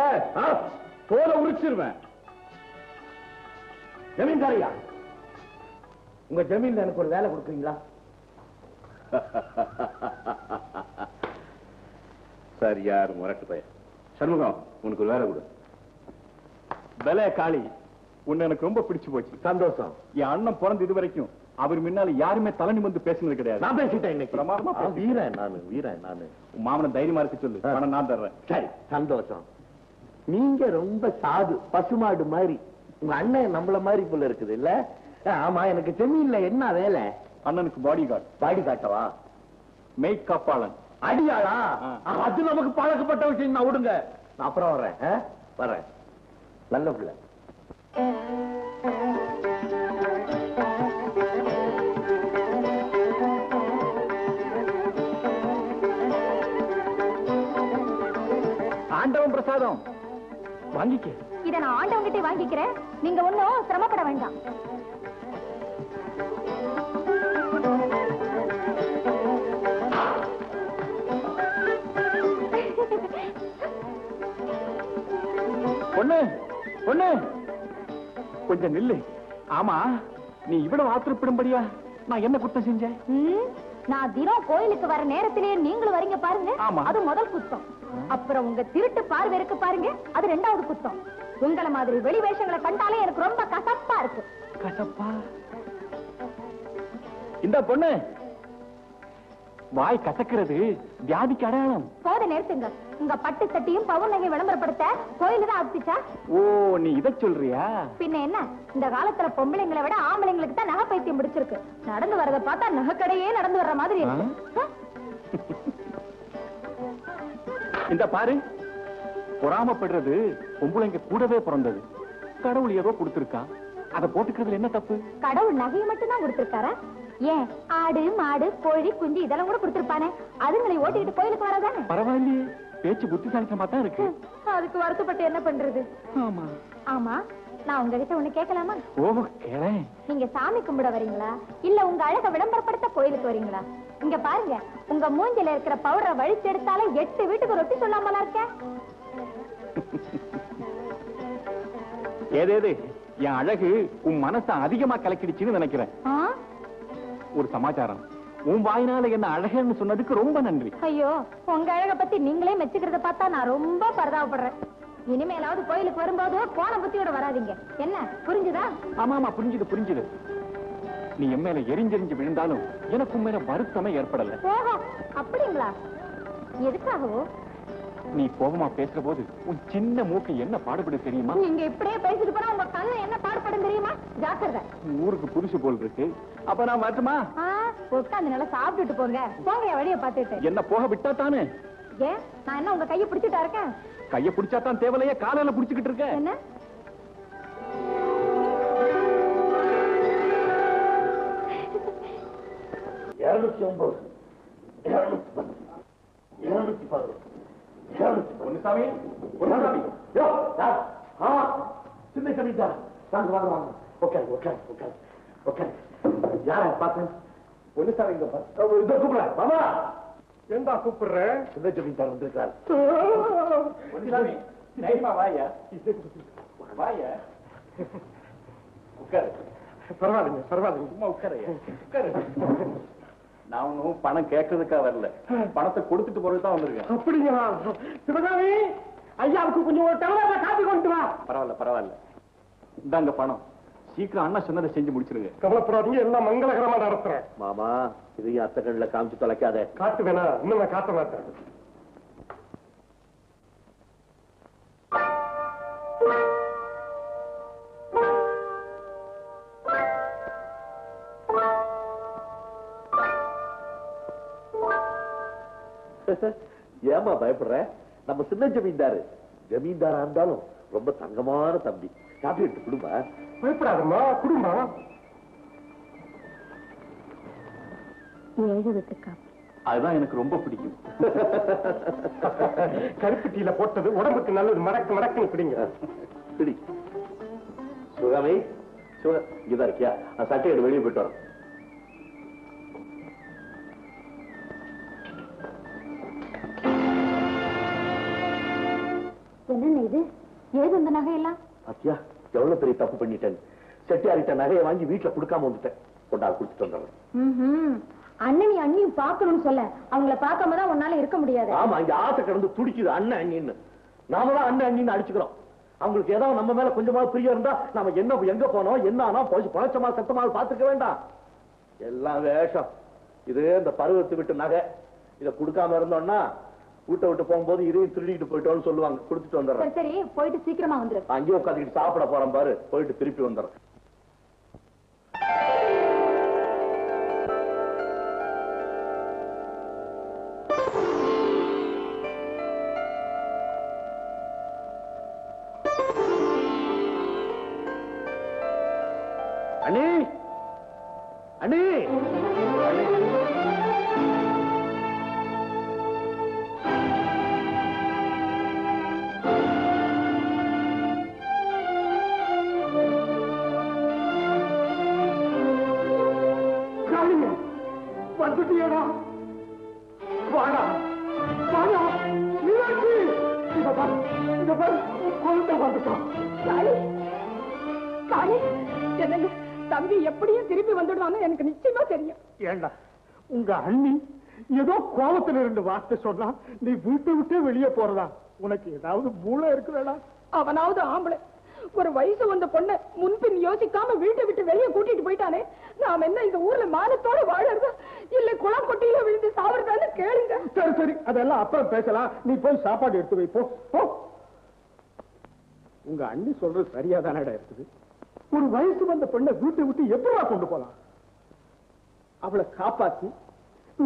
S2: தோலை உரிச்சிருவேன்.
S1: ஜமீன்தாரியா, உங்க ஜமீன்ல எனக்கு ஒரு வேலை கொடுக்குறீங்களா?
S2: சார், யார் முரட்டு பையன்? சண்முகம், உனக்கு ஒரு வேலை கொடு. பலே காளி, உன்னை எனக்கு ரொம்ப பிடிச்சு போச்சு.
S1: சந்தோஷம்.
S2: என் அண்ணன் பிறந்து இது வரைக்கும் அவர் முன்னால யாருமே தலை நிமிர்ந்து பேசினது கிடையாது.
S1: நான் பேசிட்டேன் இன்னைக்கு.
S2: பிரமாதமா
S1: வீரன் நானு.
S2: உன் மாமனை தைரியமா இருக்க சொல்லு, பணம் நான் தர்றேன்.
S1: சரி, சந்தோஷம். நீங்க ரொம்ப சாது, பசுமாடு மாதிரி. உங்க அண்ணன் நம்மள மாதிரி போல இருக்குது இல்ல? ஆமா, எனக்கு ஜமீன்ல என்ன வேலை?
S2: அண்ணனுக்கு பாடி கார்டு.
S1: பாடி காட்டவா?
S2: மெய் காப்பாளன்.
S1: அடியாளா? அது நமக்கு பழக்கப்பட்ட விஷயம். நான் விடுங்க, நான் அப்புறம் வர்றேன். நல்ல பிள்ளை. ஆண்டவன் பிரசாதம் வாங்கிக்க.
S6: இத நான் ஆண்டவங்கிட்டே வாங்கிக்கிறேன், நீங்க ஒண்ணும் சிரமப்பட வேண்டாம்.
S2: பொண்ணு கொஞ்சம் நில்லு. ஆமா, நீ இவ்வளவு ஆத்திரப்படும்படியா நான் என்ன குத்தம் செஞ்சேன்?
S6: நான் தினம் கோயிலுக்கு வர நேரத்திலேயே நீங்களும் வரீங்க பாருங்க. அது முதல் குத்தம். அப்புறம் உங்க திருட்டு பார்வை இருக்கு பாருங்க, அது 2வது குத்தம். உங்கள மாதிரி வெளி வேஷங்களை கண்டாலே எனக்கு ரொம்ப கசப்பா இருக்கு.
S2: கசப்பா? இந்த பொண்ணு வாய் கசக்கிறது வியாதிக்கு அடையாளம்.
S6: போத நேரத்துங்க, உங்க பட்டு சட்டியும் பவுன் நகை விளம்பரப்படுத்த கோயில தான் ஆரம்பிச்சா?
S2: ஓ, நீ இதை சொல்றியா?
S6: பின்ன என்ன, இந்த காலத்துல பொம்பளைங்களை விட ஆம்பளைங்களுக்கு தான் நகை பைத்தியம் பிடிச்சிருக்கு. நடந்து வரத பார்த்தா நகைக்கடையே நடந்து வர்ற மாதிரி இருக்கு.
S2: இந்த பாரு, பொறாமப்படுறது பொம்பளைங்க கூடவே பிறந்தது. கடவுள் ஏதோ கொடுத்திருக்கான், அதை போட்டுக்கிறதுல என்ன தப்பு?
S6: கடவுள் நகையை மட்டும் தான் கொடுத்திருக்காரா? ஏன் ஆடு மாடு கோழி குஞ்சு இதெல்லாம் கூட கொடுத்திருப்பானே, அதுங்களை ஓட்டிட்டு கோயிலுக்கு வரதானே?
S2: பரவாயில்லையே, பேச்சு புத்திசாலித்தமா தான் இருக்கு.
S6: அதுக்கு வருத்தப்பட்டு என்ன பண்றது? ஆமா, நான் உங்ககிட்ட ஒண்ணு கேட்கலாமா?
S2: ஓ, கேளேன்.
S6: நீங்க சாமி கும்பிட வரீங்களா இல்ல உங்க அழக விளம்பரப்படுத்த கோயிலுக்கு வரீங்களா? இங்க பாருங்க, உங்க மூஞ்சில இருக்கிற பவுடரை வழிச்சு எடுத்தாலே 8 வீட்டுக்கு ரொட்டி சொல்லாமலா இருக்க.
S2: ஏதேது என் அழகு உன் மனசை அதிகமா கலக்கிடுச்சுன்னு நினைக்கிறேன். ஒரு சமாச்சாரம், உன் வாயினால என்ன அழகன்னு சொன்னதுக்கு ரொம்ப நன்றி.
S6: ஐயோ, உங்க அழக பத்தி நீங்களே மெச்சுக்கிறத பார்த்தா நான் ரொம்ப பரிதாபப்படுறேன். இனிமேலாவது கோயிலுக்கு வரும்போது போன புத்தியோட வராதீங்க. என்ன புரிஞ்சுதா?
S2: ஆமா புரிஞ்சுது. நீ என் மேல எரிஞ்செறிஞ்சு விழுந்தாலும் எனக்கு உன் மேல வருத்தமே ஏற்படல.
S6: ஓஹோ, அப்படிங்களா? எதுக்காகவோ?
S2: நீ கோபமா பேசுற போது உன் சின்ன மூக்கு என்ன பாடுபடு தெரியுமா?
S6: நீங்க இப்படியே பேசிட்டு போனா உங்க கண்ணு என்ன பாடுபடும் தெரியுமா? ஜாக்கிரதை.
S2: ஊருக்கு புரிசு போல் இருக்கு. அப்ப நான் வரட்டுமா?
S6: உட்காந்து நல்லா சாப்பிட்டுட்டு போங்க. போங்க, என் வழியை பார்த்துட்டு.
S2: என்ன போக விட்டா தானே?
S6: ஏன், நான் என்ன உங்க கையை பிடிச்சிட்டா இருக்கேன்?
S2: கைய பிடிச்சா தான் தேவலையே, காலையில பிடிச்சுக்கிட்டு இருக்க.
S6: என்ன?
S1: சின்ன ஜமீன்தார், வாங்க வாங்க வாங்க, யார பார்த்தேன்? பொன்னுசாமி இதை கூப்பிட மாமா.
S2: எந்தா கூப்பிடுற?
S1: சின்ன ஜமீன்தார் வந்திருக்கார்.
S2: வாயா வாயா, உட்காரு.
S1: பரவாயில்லைங்க,
S2: சும்மா உட்காரு. நான் ஒன்னும் பணம் கேட்கறதுக்கா வரல, பணத்தை கொடுத்துட்டு போறதுதான் வந்திருக்கேன்.
S1: அப்படியா? சிவகாமி, ஐயாவுக்கு கொஞ்சம் ஒரு டம்ளர்ல காப்பி கொண்டு வா.
S2: பரவாயில்ல. இந்தாங்க பணம். சீக்கிரம் அண்ணா சொன்னதை செஞ்சு முடிச்சிருங்க.
S1: கவலைப்படாதீங்க, எல்லாம் மங்களகரமா நடத்துறேன். மாமா, இதையும் அத்தை கண்ணுல காமிச்சு தொலைக்காத. காட்டு வேணா, இன்னும் நான் காட்ட மாட்டேன். ஏமா பயப்படுற? நம்ம சின்ன ஜமீன்தாரு. ஜமீன்தாரா இருந்தாலும் ரொம்ப தங்கமான தம்பி. காப்பி எடுத்து குடும்பா. பயப்படாதம்மா, குடும்பா.
S6: 7 வீட்டு காப்பி.
S2: அதுதான் எனக்கு ரொம்ப பிடிக்கும்.
S1: கருப்பு டீல போட்டது உடம்புக்கு நல்லது. மடக்கு பிடிங்க. பிடி. சுகாமி, இங்கதான் இருக்கியா? சட்டையோட வெளியே போயிட்டு வரோம்.
S6: என்ன இது? ஏது இந்த நகையெல்லாம்?
S1: பாத்தியா, எவ்வளவு பெரிய தப்பு பண்ணிட்டேன். செட்டியாரிட்ட நகையை வாங்கி வீட்டுல கொடுக்காம வந்துட்டேன். கொண்டா குடுத்துட்டு வந்துடுறேன்.
S6: அண்ணன் அண்ணியும் பாக்கணும்னு சொல்ல, அவங்கள பார்க்காம தான் உன்னால இருக்க முடியாது.
S1: ஆமா, இங்க ஆசை கிடந்து துடிக்குது அண்ணன் அண்ணின்னு. நாம தான் அண்ணன் அண்ணின்னு அடிச்சுக்கிறோம். அவங்களுக்கு ஏதாவது நம்ம மேல கொஞ்சமாவது பிரியம் இருந்தா நாம என்ன எங்க போனோம், என்ன ஆனா பழச்சமா சத்தமா பாத்துக்க வேண்டாம். எல்லாம் வேஷம். இது இந்த பருவத்தை விட்டு நகை. இதை கொடுக்காம இருந்தோம்னா வீட்டை விட்டு போகும்போது இதையும் திருடிட்டு போயிட்டோம்னு சொல்லுவாங்க. கொடுத்துட்டு வந்துடுறேன்.
S6: சரி, போயிட்டு சீக்கிரமா வந்துரு.
S1: அங்கேயே உட்காந்துக்கிட்டு சாப்பிட போறேன் பாரு. போயிட்டு திருப்பி வந்துடுறேன். அண்ணே, அண்ணே, வந்துட்டியடா. வாடா வாடா, மீனாட்சி, இத பாரு, குழந்தை வந்துட்டான்.
S3: என்னங்க, தம்பி எப்படியும் திருப்பி வந்துடுவான்னு எனக்கு நிச்சயமா தெரியும்.
S1: ஏண்டா, உங்க அண்ணி ஏதோ கோபத்துல 2 வார்த்தை சொன்னா நீ வீட்டை விட்டே வெளியே போறதா? உனக்கு ஏதாவது மூளை இருக்குதா?
S3: அவனாவது ஆம்பளை. ஒரு வயசு வந்த பொண்ணை முன்பின் யோசிக்காம வீட்டை விட்டு வெளியே கூட்டிட்டு போயிட்டானே. நாம என்ன இந்த ஊர்ல மானத்தோட வாழறதா இல்ல குளம் கொட்டியில விழுந்து சாவறதான்னு கேளுங்க.
S1: சரி, அதெல்லாம் அப்புறம் பேசலாம். நீ போய் சாப்பாடு எடுத்து வை. போ. உங்க அண்ணி சொல்றது சரியாதானடா இருக்குது. ஒரு வயசு வந்த பெண்ணை வீட்டை விட்டு எப்படா கொண்டு போலாம்? அவளை காப்பாத்தி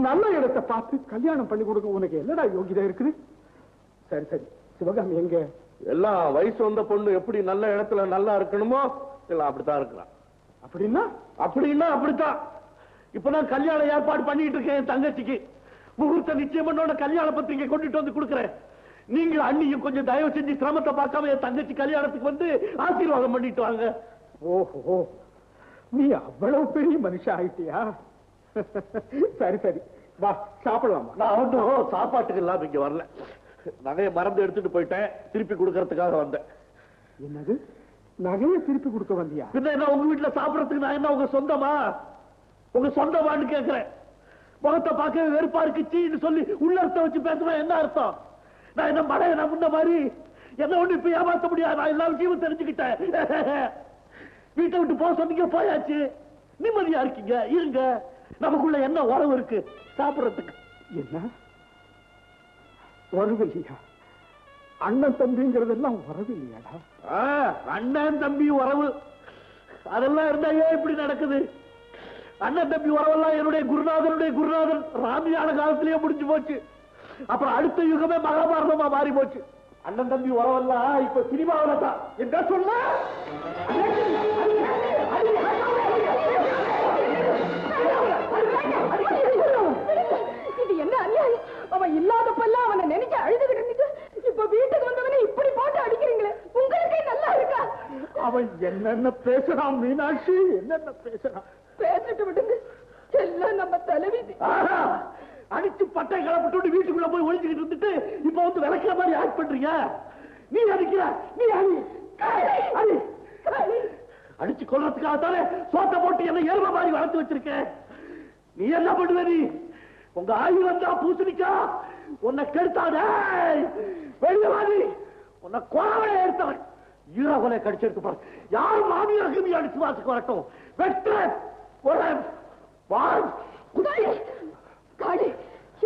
S1: நல்ல இடத்தை பார்த்து கல்யாணம் பண்ணி கொடுக்க உனக்கு என்னடா யோகிதா இருக்குது? சரி, சிவகாமி எங்க? எல்லாம் வயசு வந்த பொண்ணு எப்படி நல்ல இடத்துல நல்லா இருக்கணுமோ எல்லாம் அப்படித்தான் இருக்கிறான். அப்படின்னா அப்படித்தான். இப்பதான் கல்யாண ஏற்பாடு பண்ணிட்டு இருக்கேன். என் தங்கச்சிக்கு முகூர்த்த நிச்சயம் பண்ணோட கல்யாண பத்திரிகை கொண்டுட்டு வந்து கொடுக்குறேன். நீங்க அண்ணியும் கொஞ்சம் தயவு செஞ்சு சிரமத்தை பார்க்காம என் தங்கச்சி கல்யாணத்துக்கு வந்து ஆசீர்வாதம் பண்ணிட்டு வாங்க. ஓஹோ, நீ அவ்வளவு பெரிய மனுஷன் ஆயிட்டியா? சரி,
S2: வா சாப்பிடலாம்.
S1: நான் ஒன்றும் சாப்பாட்டுக்கு இல்லாம இங்க வரல. நகையை மறந்து எடுத்துட்டு போயிட்டேன், திருப்பி கொடுக்கறதுக்காக வந்தேன்.
S2: என்னது நகையை திருப்பி கொடுக்க வந்தியா?
S1: பின்ன என்ன உங்க வீட்டுல சாப்பிடறதுக்கு நான் என்ன உங்க சொந்தமா? உங்க சொந்தமான்னு கேட்கிறேன். முகத்தை பார்க்க வெறுப்பா இருக்குச்சின்னு சொல்லி உள்ளர்த்த வச்சு பேசுவேன். என்ன அர்த்தம்? நான் என்ன மழை நான் முன்ன மாதிரி என்ன ஒண்ணு இப்ப ஏமாத்த முடியாது. நான் எல்லா விஷயமும் தெரிஞ்சுக்கிட்டேன். வீட்டை விட்டு போக சொன்னீங்க, போயாச்சு. நிம்மதியா இருக்கீங்க, இருங்க. நமக்குள்ள என்ன உறவு இருக்கு சாப்பிடறதுக்கு?
S2: என்ன உறவு இல்லையா? அண்ணன் தம்பிங்கிறதெல்லாம் உறவு இல்லையாடா?
S1: அண்ணன் தம்பி உறவு அதெல்லாம் இருந்தா ஏன் இப்படி நடக்குது? அண்ணன் தம்பி உறவெல்லாம் என்னுடைய குருநாதன் ராமியான காலத்திலேயே முடிஞ்சு போச்சு. அப்புறம் அடுத்த யுகமே மகாபாரதமா மாறி போச்சு. அண்ணன் தம்பி உறவெல்லாம் இப்ப சினிமாவில தான். என்ன சொல்ல?
S3: இது என்ன அநியாயம்? அவன் இல்லாதப்பெல்லாம் அவனை நினைச்சு அழுதுகிட்டு இருந்துட்டு இப்ப வீட்டுக்கு வந்தவனை இப்படி போட்டு அடிக்கிறீங்களே, உங்களுக்கே நல்லா இருக்கா?
S2: அவன் என்னென்ன பேசுறான் மீனாட்சி, என்னென்ன பேசுறான்.
S3: பேசிட்டு விடுங்க, எல்லாம் நம்ம தலைவிதி.
S1: அடிச்சு பட்டை கிளப்பிட்டு வீட்டுக்குள்ள போய் ஒழிச்சுக்கிட்டு இருந்துட்டு இப்ப வந்து விளக்குற மாதிரி ஆக்ட் பண்றீங்க. நீ அடிக்கிற, நீ அடிச்சு கொள்றதுக்காகத்தானே சோத்த போட்டு என்ன எருமை மாதிரி வளர்த்து வச்சிருக்க. நீ என்ன பண்ணுவ? நீ உங்க ஆயுதம் தான் பூசணிக்கா. உன்னை கெடுத்தானே வெளியே வாடி. உன்னை கோவலை எடுத்தவன் ஈரகொலை கடிச்செடுத்து பாரு. யாரும் மாமியாருக்கு நீ அடிச்சு வாசுக்கு வரட்டும். வெற்ற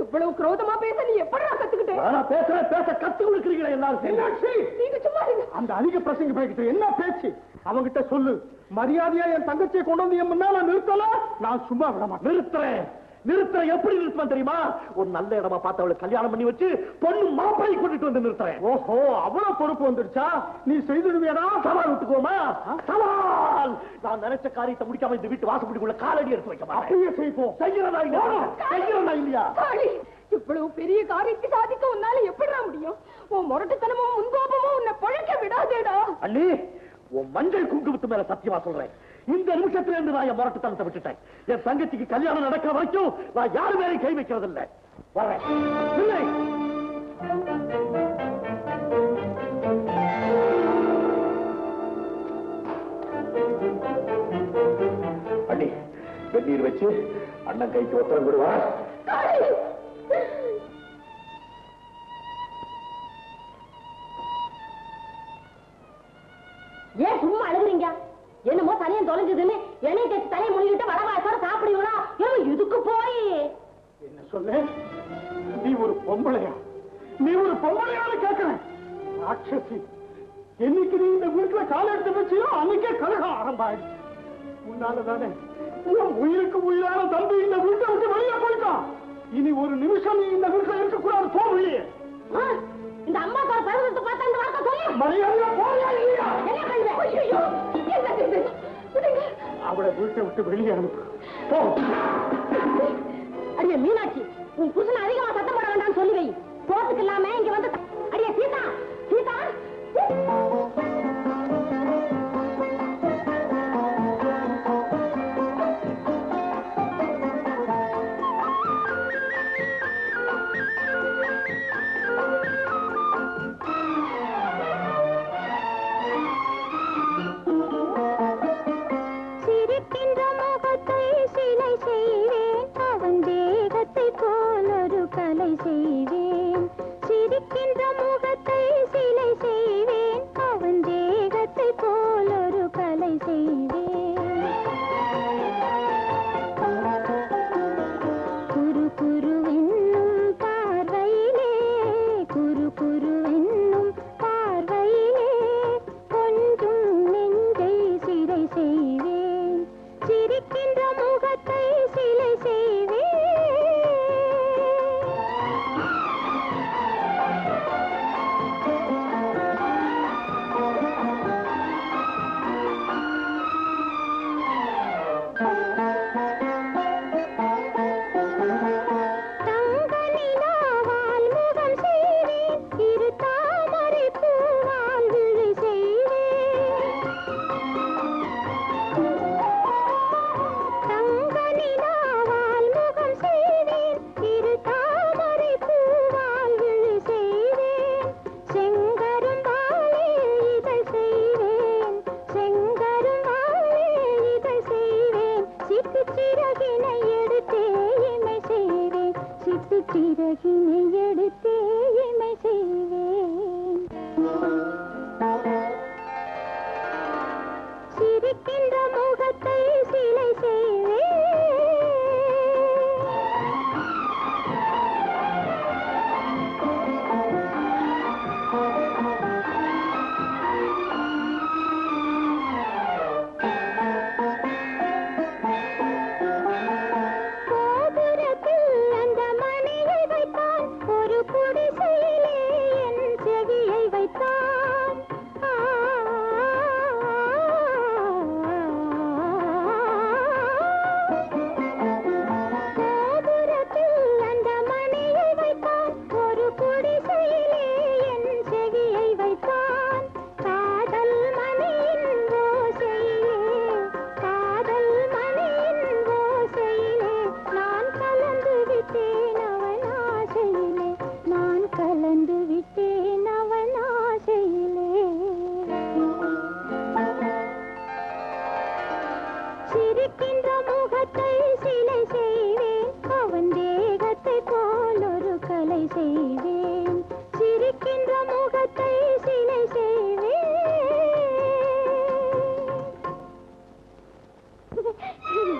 S3: இவ்வளவு குரோதமா பேச நீ எப்படா கத்துக்கிட்ட?
S1: பேச கத்து கொடுக்கிறீங்களா எல்லாரும்?
S3: நீங்க சும்மா இருங்க.
S2: அந்த அதிக பிரசங்க பேசிட்டு என்ன பேச்சு? அவங்கிட்ட சொல்லு, மரியாதையா என் தங்கச்சியை கொண்டு வந்து என் முன்னால நிறுத்தல, நான் சும்மா விட மாட்டேன்.
S1: நிறுத்துறேன். எப்படி நிறுத்துவேன் தெரியுமா? ஒரு நல்ல இடமா பார்த்து அவளை கல்யாணம் பண்ணி வச்சு பொண்ணு மாப்பிளை கூட்டிட்டு வந்து நிறுத்துறேன்.
S2: ஓஹோ, அவ்வளவு பொறுப்பு வந்துருச்சா? நீ செய்துடுவியடா?
S1: சவால் விட்டுக்கோமா? சவால். நான் நினைச்ச காரியத்தை முடிக்காம இந்த வீட்டு வாசப்படிக்குள்ள காலடி எடுத்து வைக்க மாட்டேன்.
S2: அப்படியே செய்வோம்.
S1: செய்யறதா இல்லையா?
S3: இவ்வளவு பெரிய காரியத்தை சாதிக்க உன்னால எப்படிடா முடியும்? உன் முரட்டுத்தனமும் முன்கோபமும் உன்னை பழக்க விடாதேடா.
S1: அண்ணி, உன் மஞ்சள் குங்குமத்து மேல சத்தியமா சொல்றேன், இந்த நிமிஷத்துல இருந்து நான் என் முரட்டுத்தனத்தை விட்டுட்டேன். என் தங்கச்சிக்கு கல்யாணம் நடக்கிற வரைக்கும் நான் யாரு மேலே கை வைக்கிறது இல்லை. வரேன். இல்லை. அண்ணி, வெந்நீர் வச்சு அண்ணன் கைக்கு ஒத்தரம் விடுவா.
S6: ஏன் சும்மா அழுகுறீங்க? என்னமோ தனியா தொலைஞ்சதுன்னு எண்ணெய் தேய்ச்சி தலையை முழுகிட்டு வடவாசோட சாப்பிடுவீங்களா? இதுக்கு போய்
S2: என்ன சொல்ல? நீ ஒரு பொம்பளையா? நீ ஒரு பொம்பளையான்னு கேட்கிறேன். ராட்சசி, என்னைக்கு நீ இந்த வீட்டுல கால எடுத்து வச்சியோ அன்னைக்கே கலகம் ஆரம்பாயிடுச்சு. உன்னாலதானே உன் உயிருக்கு உயிரான தம்பி இந்த வீட்டை விட்டு வெளியே போயிட்டான். இனி ஒரு நிமிஷம் நீ இந்த வீட்டுல இருக்கக்கூடாது. போகலையே.
S6: இந்த அம்மா ஒரு பருவத்தை பார்த்தா இந்த வார்த்தை சொல்லி
S2: மரியாதையா போறியா இல்லையா?
S6: என்ன பண்ணுவேன்?
S2: அவளை வீட்டை விட்டு வெளியே அனுப்பு. போ.
S6: அடியே மீனாட்சி, உன் புருஷனை அதிகமா சத்தம் போட வேண்டாம்னு சொல்லி வை. போறதுக்கு இல்லாம இங்க வந்து அடியே சீதா சீதா.
S7: சிரிக்கின்ற முகத்தை சிலை செய்வேன், அவன் தேகத்தை போல் ஒரு
S6: கையெடுத்தே இமை செய்வேன் சிரிக்கின்ற முகத்தை சிலை செய்வேன்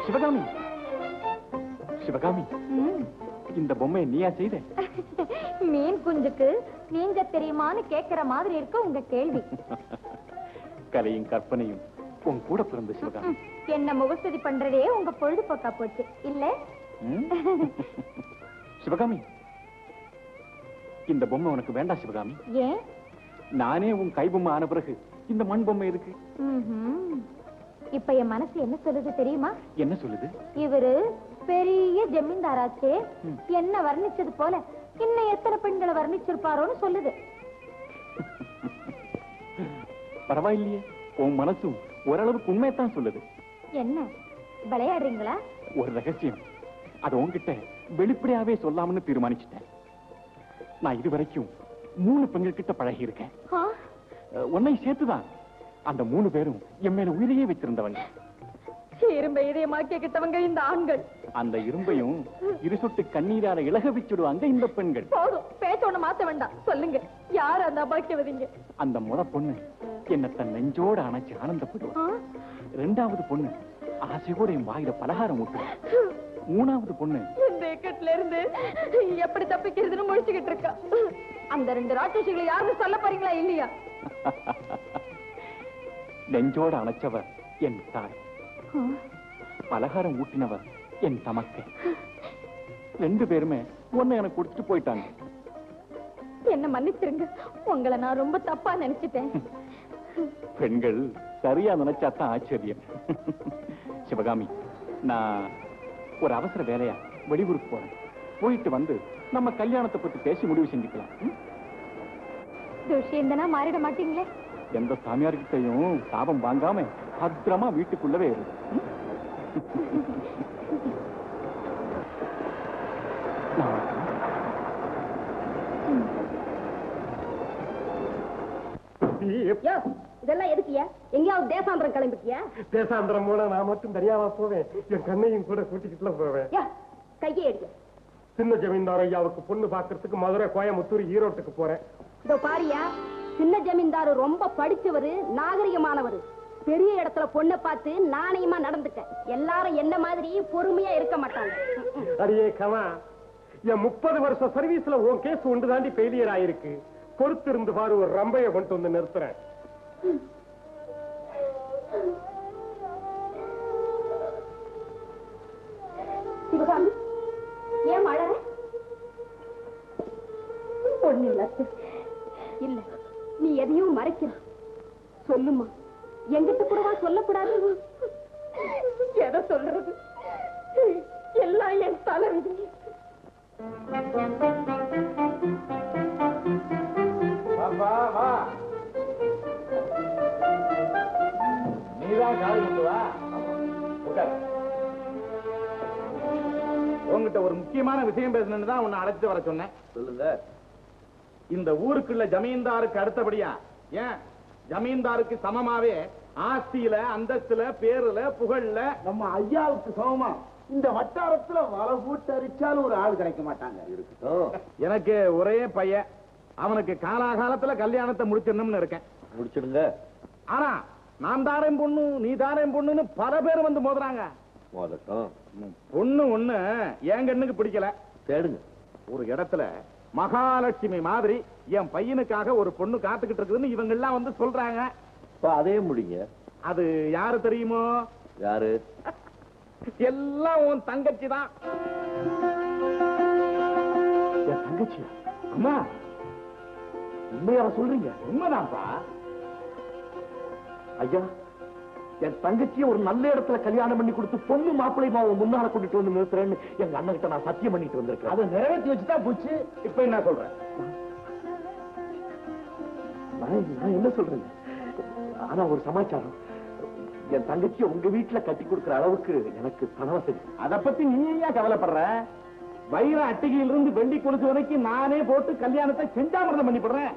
S2: சிவகாமி, சிவகாமி, இந்த பொம்மையை நீயா செய்த?
S6: மீன் குஞ்சுக்கு நீங்க தெரியுமான்னு கேட்கிற மாதிரி இருக்க உங்க கேள்வி.
S2: கலையும் கற்பனையும் உன் கூட பிறந்த சிவகாமி.
S6: என்ன முகஸ்துதி பண்றதே உங்க பொழுதுபோக்கா போச்சு இல்ல?
S2: சிவகாமி, இந்த பொம்மை உனக்கு வேண்டாம் சிவகாமி.
S6: ஏன்?
S2: நானே உன் கைபொம்மை ஆன பிறகு இந்த மண் பொம்மை இருக்கு.
S6: இப்ப என் மனசு என்ன சொல்லுது தெரியுமா?
S2: என்ன சொல்லுது?
S6: இவரு பெரிய ஜமீன்தாராச்சே, என்ன வர்ணிச்சது போல இன்னும் எத்தனை பெண்களை வர்ணிச்சிருப்பாரோன்னு சொல்லுது.
S2: பரவாயில்லையே, உன் மனசும் ஓரளவுக்கு உண்மையத்தான் சொல்லுது.
S6: என்ன விளையாடுறீங்களா?
S2: ஒரு ரகசியம், அது உன்கிட்ட வெளிப்படையாவே சொல்லாமன்னு தீர்மானிச்சுட்டேன். நான் இதுவரைக்கும் 3 பெண்கள் கிட்ட பழகி இருக்கேன். உன்னை சேர்த்துதான். அந்த 3 பேரும் என் மேல உயிரையே வச்சிருந்தவங்க.
S3: இரும்பை இதயமாக்கிக்கிட்டவங்க இந்த ஆண்கள்.
S2: அந்த இரும்பையும் இருசொட்டு கண்ணீரால இலக வச்சுடுவாங்க இந்த பெண்கள்.
S3: போதும், பேச்சோட மாத்த வேண்டாம். சொல்லுங்க, யார் அந்த அபாக்கியவதிங்க?
S2: அந்த முத பொண்ணு என்ன தன் நெஞ்சோட அணைச்சு ஆனந்தப்படுவா. 2வது பொண்ணு ஆசையோட என் வாயில பலகாரம் ஊட்டுவா. 3வது பொண்ணு
S3: இந்த இக்கட்ல இருந்து எப்படி தப்பிக்கிறதுன்னு முடிச்சுக்கிட்டு இருக்கா. அந்த 2 ராட்சசிகளை யாருன்னு சொல்ல போறீங்களா இல்லையா?
S2: நெஞ்சோட அணைச்சவர் என் தாய், பலகாரம் ஊட்டினவர் என் தமக்கை. 2 பேருமே ஒன்னு எனக்கு கொடுத்துட்டு போயிட்டாங்க.
S3: என்ன மன்னிச்சிருங்க, உங்களை நான் ரொம்ப தப்பா நினைச்சிட்டேன்.
S2: பெண்கள் சரியா நினைச்சாதான் ஆச்சரியம். சிவகாமி, நான் ஒரு அவசர வேலையா வெளியூருக்கு போறேன். போயிட்டு வந்து நம்ம கல்யாணத்தை பத்தி பேசி முடிவு செஞ்சுக்கலாம்.
S6: துஷ்யந்தனா மாறிட மாட்டீங்களே?
S2: எந்த சாமியார்கிட்டையும் சாபம் வாங்காம பத்திரமா வீட்டுக்குள்ளவே இருக்கு.
S3: இதெல்லாம் எதுக்கியா? எங்கேயாவது தேசாந்திரம் கிளம்பிட்டியா?
S2: தேசாந்திரம் மூல நான் மட்டும் தனியாவா போவேன்? என் கண்ணையும் கூட கூட்டிக்கிட்டுல போவேன்.
S3: கையை எடுக்க.
S2: சின்ன ஜமீன்தார் ஐயாவுக்கு பொண்ணு பாக்குறதுக்கு மதுரை, கோயம்புத்தூர், ஈரோட்டுக்கு போறேன்.
S3: இதோ பாரியா, சின்ன ஜமீன்தாரு ரொம்ப படிச்சவரு, நாகரிகமானவரு. பெரிய இடத்துல பொண்ணை பார்த்து நாணயமா நடந்துக்க. எல்லாரும் என்ன மாதிரி பொறுமையா இருக்க மாட்டாங்க.
S2: அடியே கமா, என் 30 வருஷம் சர்வீஸ்ல உன் கேஸ் ஒன்று தாண்டி ஃபெயிலியர் ஆயிருக்கு. பொறுத்து இருந்து பாரு, ஒரு ரம்பைய கொண்டு வந்து நிறுத்துறேன்.
S3: சிவகாமி, ஏன் மழை? பொண்ணு இல்ல, நீ எதையும் மறைக்கிற. சொல்லுமா, எங்கிட்ட கூடவா சொல்லக்கூடாது? எதை சொல்றது? எல்லாம் என் தலைவிதி.
S4: நீதான் காலை கொண்டு வா. உங்ககிட்ட ஒரு முக்கியமான விஷயம் பேசணும்னு தான் உன்னை அழைச்சிட்டு வர சொன்னேன்.
S1: சொல்லுங்க.
S4: இந்த ஊருக்குள்ள ஜமீன்தாருக்கு அடுத்தபடியா, ஏன் ஜமீன்தாருக்கு சமமாவே ஆஸ்தியில, அந்தஸ்துல, பேருல, புகழ்ல நம்ம ஐயாவுக்கு சமமா இந்த வட்டாரத்துல வலை போட்டு அரிச்சாலும் ஒரு ஆள் கிடைக்க மாட்டாங்க.
S2: எனக்கு ஒரே பையன், அவனுக்கு காலாகாலத்துல கல்யாணத்தை முடிச்சிடணும்னு இருக்கேன்.
S1: முடிச்சிடுங்க.
S2: ஆனா நான் தாரேன் பொண்ணு, நீ தாரேன் பொண்ணுன்னு பல பேர் வந்து மோதுறாங்க. பொண்ணு ஒண்ணு என் கண்ணுக்கு பிடிக்கல.
S1: தேடுங்க.
S2: ஒரு இடத்துல மகாலட்சுமி மாதிரி என் பையனுக்காக ஒரு பொண்ணு காத்துக்கிட்டு இருக்குதுன்னு இவங்க எல்லாம் வந்து சொல்றாங்க.
S1: அதே முடிங்க.
S2: அது யாரு தெரியுமோ?
S1: யாரு?
S2: எல்லாம் உன் தங்கச்சி தான்.
S1: என் தங்கச்சியா?
S2: அம்மா,
S1: உண்மையா சொல்றீங்க?
S2: உண்மைதான்ப்பா.
S1: ஐயா, என் தங்கச்சியை ஒரு நல்ல இடத்துல கல்யாணம் பண்ணி கொடுத்து பொண்ணு மாப்பிள்ளைமா முன்னால கூட்டிட்டு வந்து நிறுத்துறேன்னு எங்க அண்ணன் கிட்ட நான் சத்தியம் பண்ணிட்டு வந்திருக்கேன்.
S2: அதை நிறைவேற்றி வச்சுதான் போச்சு. இப்ப என்ன சொல்றேன்?
S1: நான் என்ன சொல்றேன்? ஆனா ஒரு சமாச்சாரம், என் தங்கச்சியை உங்க வீட்டுல கட்டி கொடுக்கிற அளவுக்கு எனக்கு பண வசதி.
S2: அதை பத்தி நீ ஏன் கவலைப்படுற? வைர அட்டிகையிலிருந்து வெள்ளி கொலுசு வரைக்கும் நானே போட்டு கல்யாணத்தை செஞ்சாமிரதம் பண்ணிப்படுறேன்.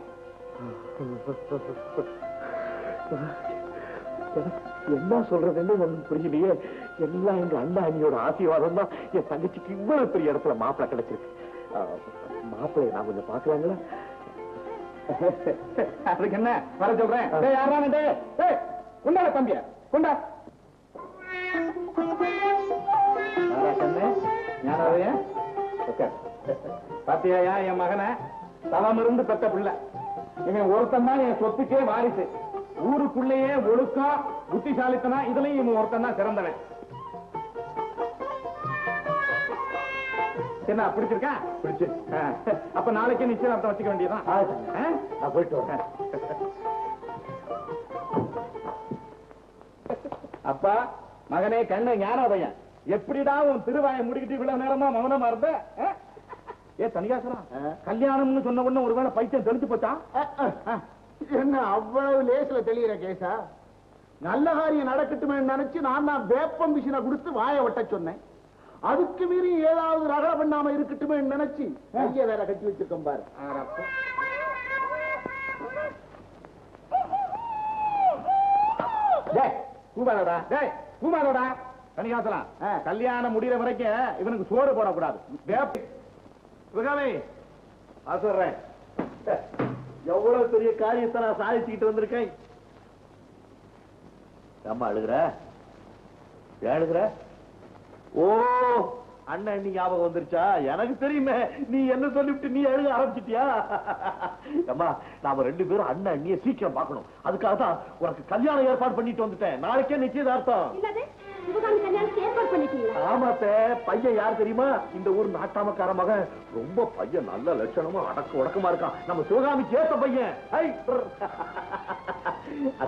S1: என்ன சொல்றதுன்னு ஒண்ணும் புரியலையே. எல்லாம் எங்க அண்ணா அண்ணியோட ஆசீர்வாதம் தான் என் தங்கச்சிக்கு இவ்வளவு பெரிய இடத்துல மாப்பிள்ளை கிடைச்சிருக்கு. மாப்பிள்ளைய நான் கொஞ்சம் பாக்குறாங்களா?
S2: அதுக்கு என்ன வர சொல்றேன். கொண்டாட தம்பிய கொண்டா. பாத்தியா என் மகனை தலம் இருந்து பெத்த பிள்ளை. இவன் ஒருத்தன் தான் என் சொத்துக்கே வாரிசு. ஊருக்குள்ளேயே ஒழுக்கம் புத்திசாலித்தனா இதுலயும் இவன் ஒருத்தன் தான் சிறந்தவன். என்ன பிடிச்சிருக்கா? பிடிச்சு. அப்ப நாளைக்கு நிச்சயதார்த்தம் வச்சுக்க வேண்டியதான்.
S1: நான் போயிட்டு வரேன்.
S2: அப்பா, மகனே கண்ணு ஞானோதயன், எப்படிடா உன் திருவாயை முடிக்கிட்டு இவ்வளவு நேரமா மௌனமா இருந்த? ஏ தனிகாசனம், கல்யாணம்னு சொன்ன உடனே ஒருவேளை பைத்தியம் தெளிச்சு போச்சா?
S4: என்ன அவ்வளவு லேசுல தெளிகிற கேசா? நல்ல காரியம் நடக்கட்டுமே நினைச்சு நான் தான் வேப்பம் மிஷினை கொடுத்து வாயை ஒட்ட சொன்னேன். அதுக்கு மீறி ஏதாவது ரகல பண்ணாம இருக்கட்டுமே நினைச்சு கைய வேற கட்டி வச்சிருக்கோம் பாரு.
S2: பூமாரோடா, டேய் பூமாரோடா, கனிகாசலம், கல்யாணம் முடிகிற வரைக்கும் இவனுக்கு சோறு போடக்கூடாது.
S1: சொல்றேன், எவ்வளவு பெரிய காரியத்தை நான் சாதிச்சுக்கிட்டு வந்திருக்கேன். அம்மா அழுகுற அழுகுற? ஓ, அண்ணன் அண்ணி ஞாபகம் வந்துருச்சா? எனக்கு தெரியுமே, நீ என்ன சொல்லிவிட்டு நீ அழுக ஆரம்பிச்சிட்டியா? அம்மா, நாம ரெண்டு பேரும் அண்ணன் அண்ணிய சீக்கிரம் பார்க்கணும். அதுக்காக தான் உனக்கு கல்யாணம் ஏற்பாடு பண்ணிட்டு வந்துட்டேன். நாளைக்கே நிச்சயதார்த்தம். ஆமாத்த, பையன் யார் தெரியுமா? இந்த ஊர் நாட்டாமக்கார மகன். ரொம்ப பையன் நல்ல லட்சணமா அடக்க உடக்கமா இருக்கான். நம்ம சிவகாமிக்கு ஏத்த பையன்.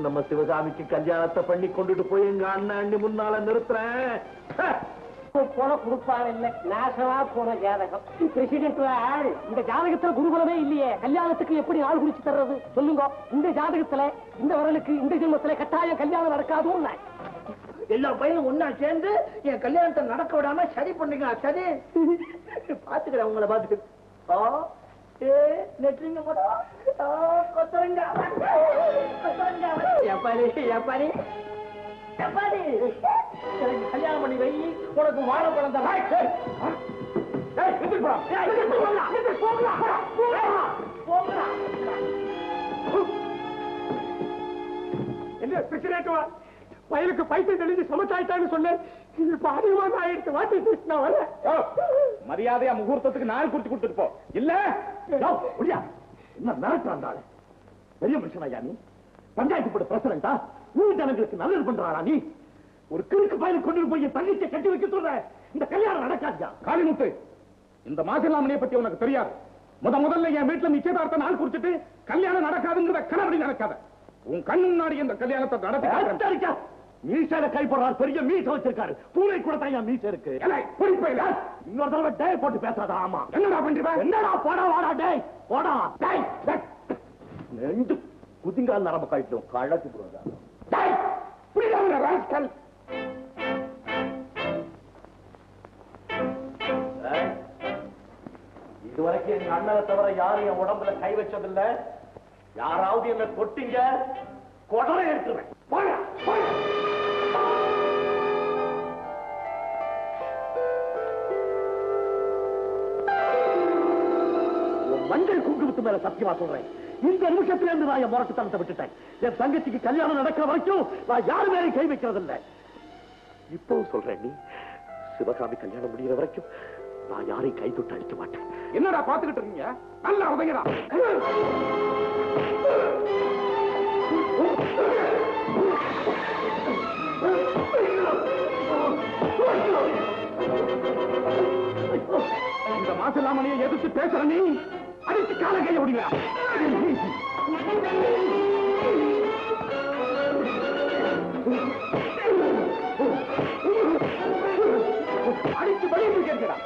S1: நம்ம சிவகாமிக்கு கல்யாணத்தை பண்ணி கொண்டுட்டு போய் எங்க அண்ணன் அண்ணி முன்னால நிறுத்துறேன்.
S7: போன கொடுப்பாரு இல்ல, நாசமா போன ஜாதகம். பிரசிடென்ட் இந்த ஜாதகத்துல குருகுலமே இல்லையே, கல்யாணத்துக்கு எப்படி ஆள் குடிச்சு தர்றது சொல்லுங்க? இந்த ஜாதகத்துல இந்த வரலுக்கு இந்த ஜென்மத்துல கட்டாயம் கல்யாணம் நடக்காதுன்னு எல்லா பையனும் ஒன்னா சேர்ந்து என் கல்யாணத்தை நடக்க விடாம சரி பண்ணுங்க. சரி பாத்துக்கிறேன், உங்களை பாத்துக்கிறேன். கல்யாணம் பண்ணி வை, உனக்கு வாழைப்பழம் தான்.
S2: என்ன பிரச்சனை? வயலுக்கு பைத்தியம் தெளிஞ்சு சமைச்சாயிட்டான்னு சொன்னேன். இப்ப அதிகமாக ஆயிடுச்சு. வாட்டி நான் வரேன். மரியாதையா முகூர்த்தத்துக்கு நாள் குறிச்சு கொடுத்துட்டு போ. இல்ல
S1: என்ன மிரட்டாண்டாள்? பெரிய மனுஷனா நீ? பஞ்சாயத்து போட பிரசிடண்டா? ஊர் ஜனங்களுக்கு நல்லது பண்றாளா நீ? ஒரு கிறுக்கு பையனுக்கு கொண்டு போய் தங்கச்சியை கட்டி வைக்க சொல்ற. இந்த கல்யாணம் நடக்காதா?
S2: காளிமுத்து, இந்த மாசிலாமணியை பத்தி உனக்கு தெரியாது. முதல்ல என் வீட்டுல நிச்சயதார்த்த நாள் குறிச்சிட்டு கல்யாணம் நடக்காதுங்கிற கனவடி நடக்காத. உன் கண் முன்னாடி இந்த கல்யாணத்தை நடத்த
S1: மீசையில கை போடுறாரு. பெரிய மீசை வச்சிருக்காரு. பூனை கூட தான் மீசை இருக்கு. இன்னொரு தடவை டே போட்டு பேசாத. ஆமா, என்னடா பண்ற? என்னடா போடா வாடா டேய் போடா டேய். ரெண்டு குதிங்கால் நரம்பு கழிட்டும் கழட்டி போடுறதா? இதுவரைக்கும் எங்க அண்ணனை தவிர யாரும் என் உடம்புல கை வச்சதில்ல. யாராவது என்ன தொட்டிங்க கொடரை எடுத்துருவேன். மஞ்சள் குங்குமத்து மேல சத்தியமா சொல்றேன், இந்த நிமிஷத்துல இருந்து நான் என் முரட்டுத்தனத்தை விட்டுட்டேன். என் தங்கச்சிக்கு கல்யாணம் நடக்கிற வரைக்கும் நான் யாரு மேலே கை வைக்கிறது இல்லை. இப்போ சொல்றேன், நீ சிவகாமி கல்யாணம் முடிகிற வரைக்கும் நான் யாரையும் கை தொட்டு அடிக்க மாட்டேன்.
S2: என்னடா பாத்துக்கிட்டு இருக்கீங்க? நல்லா உதயடா. இந்த மாசில்லாமணியை எதிர்த்து பேசுற நீ அடித்து கால கைய முடியல. அடித்து வெளியே கேட்கிறா.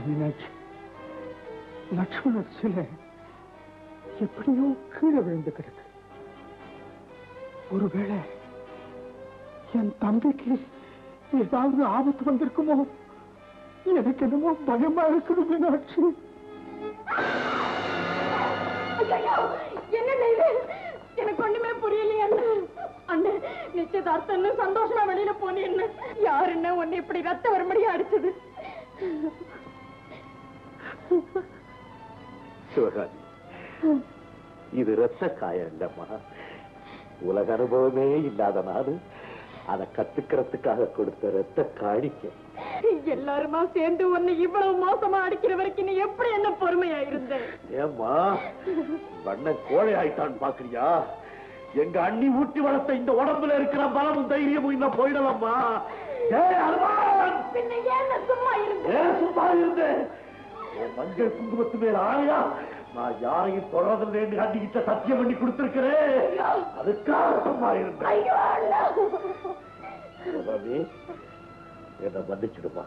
S2: மீனாட்சி, லட்சுமணர் சிலை எப்படியோ கீழே விழுந்து கிடக்கு. ஒருவேளை என் தம்பிக்கு ஏதாவது ஆபத்து வந்திருக்குமோ? எனக்கு என்னமோ பயமா இருக்குது மீனாட்சி.
S3: என்ன எனக்கு ஒண்ணுமே புரியலையே. அண்ணே, நிச்சயதார்த்தம் சந்தோஷமா வெளியில போனேன்னு யாரு என்ன ஒண்ணு இப்படி ரத்த வரும்படியா அடிச்சது?
S1: சிவகாமி, இது ரத்த காயம் இல்லம்மா. உலக அனுபவமே இல்லாத நாடு அதை கத்துக்கிறதுக்காக கொடுத்த ரத்த காணிக்கை.
S3: எல்லாருமா சேர்ந்து ஒண்ணு இவ்வளவு மோசமா அடிக்கிற வரைக்கும் நீ எப்படி என்ன பொறுமையா இருந்த?
S1: ஏம்மா, வண்ண கோழை ஆயிட்டான்னு பாக்குறியா? எங்க அண்ணி ஊட்டி வளர்த்த இந்த உடம்புல இருக்கிற பலமும் தைரியமும் இன்னும் போயிடலாமா?
S3: சும்மா
S1: இருந்தேன். மஞ்சள் குங்குமத்து மேல ஆணையா நான் யாரையும் தொடர்றதில்லை அண்டிக்கிட்ட சத்தியம் பண்ணி கொடுத்திருக்கிறேன். அதுக்காக சும்மா இருந்தேன். என்ன மன்னிச்சிடுமா.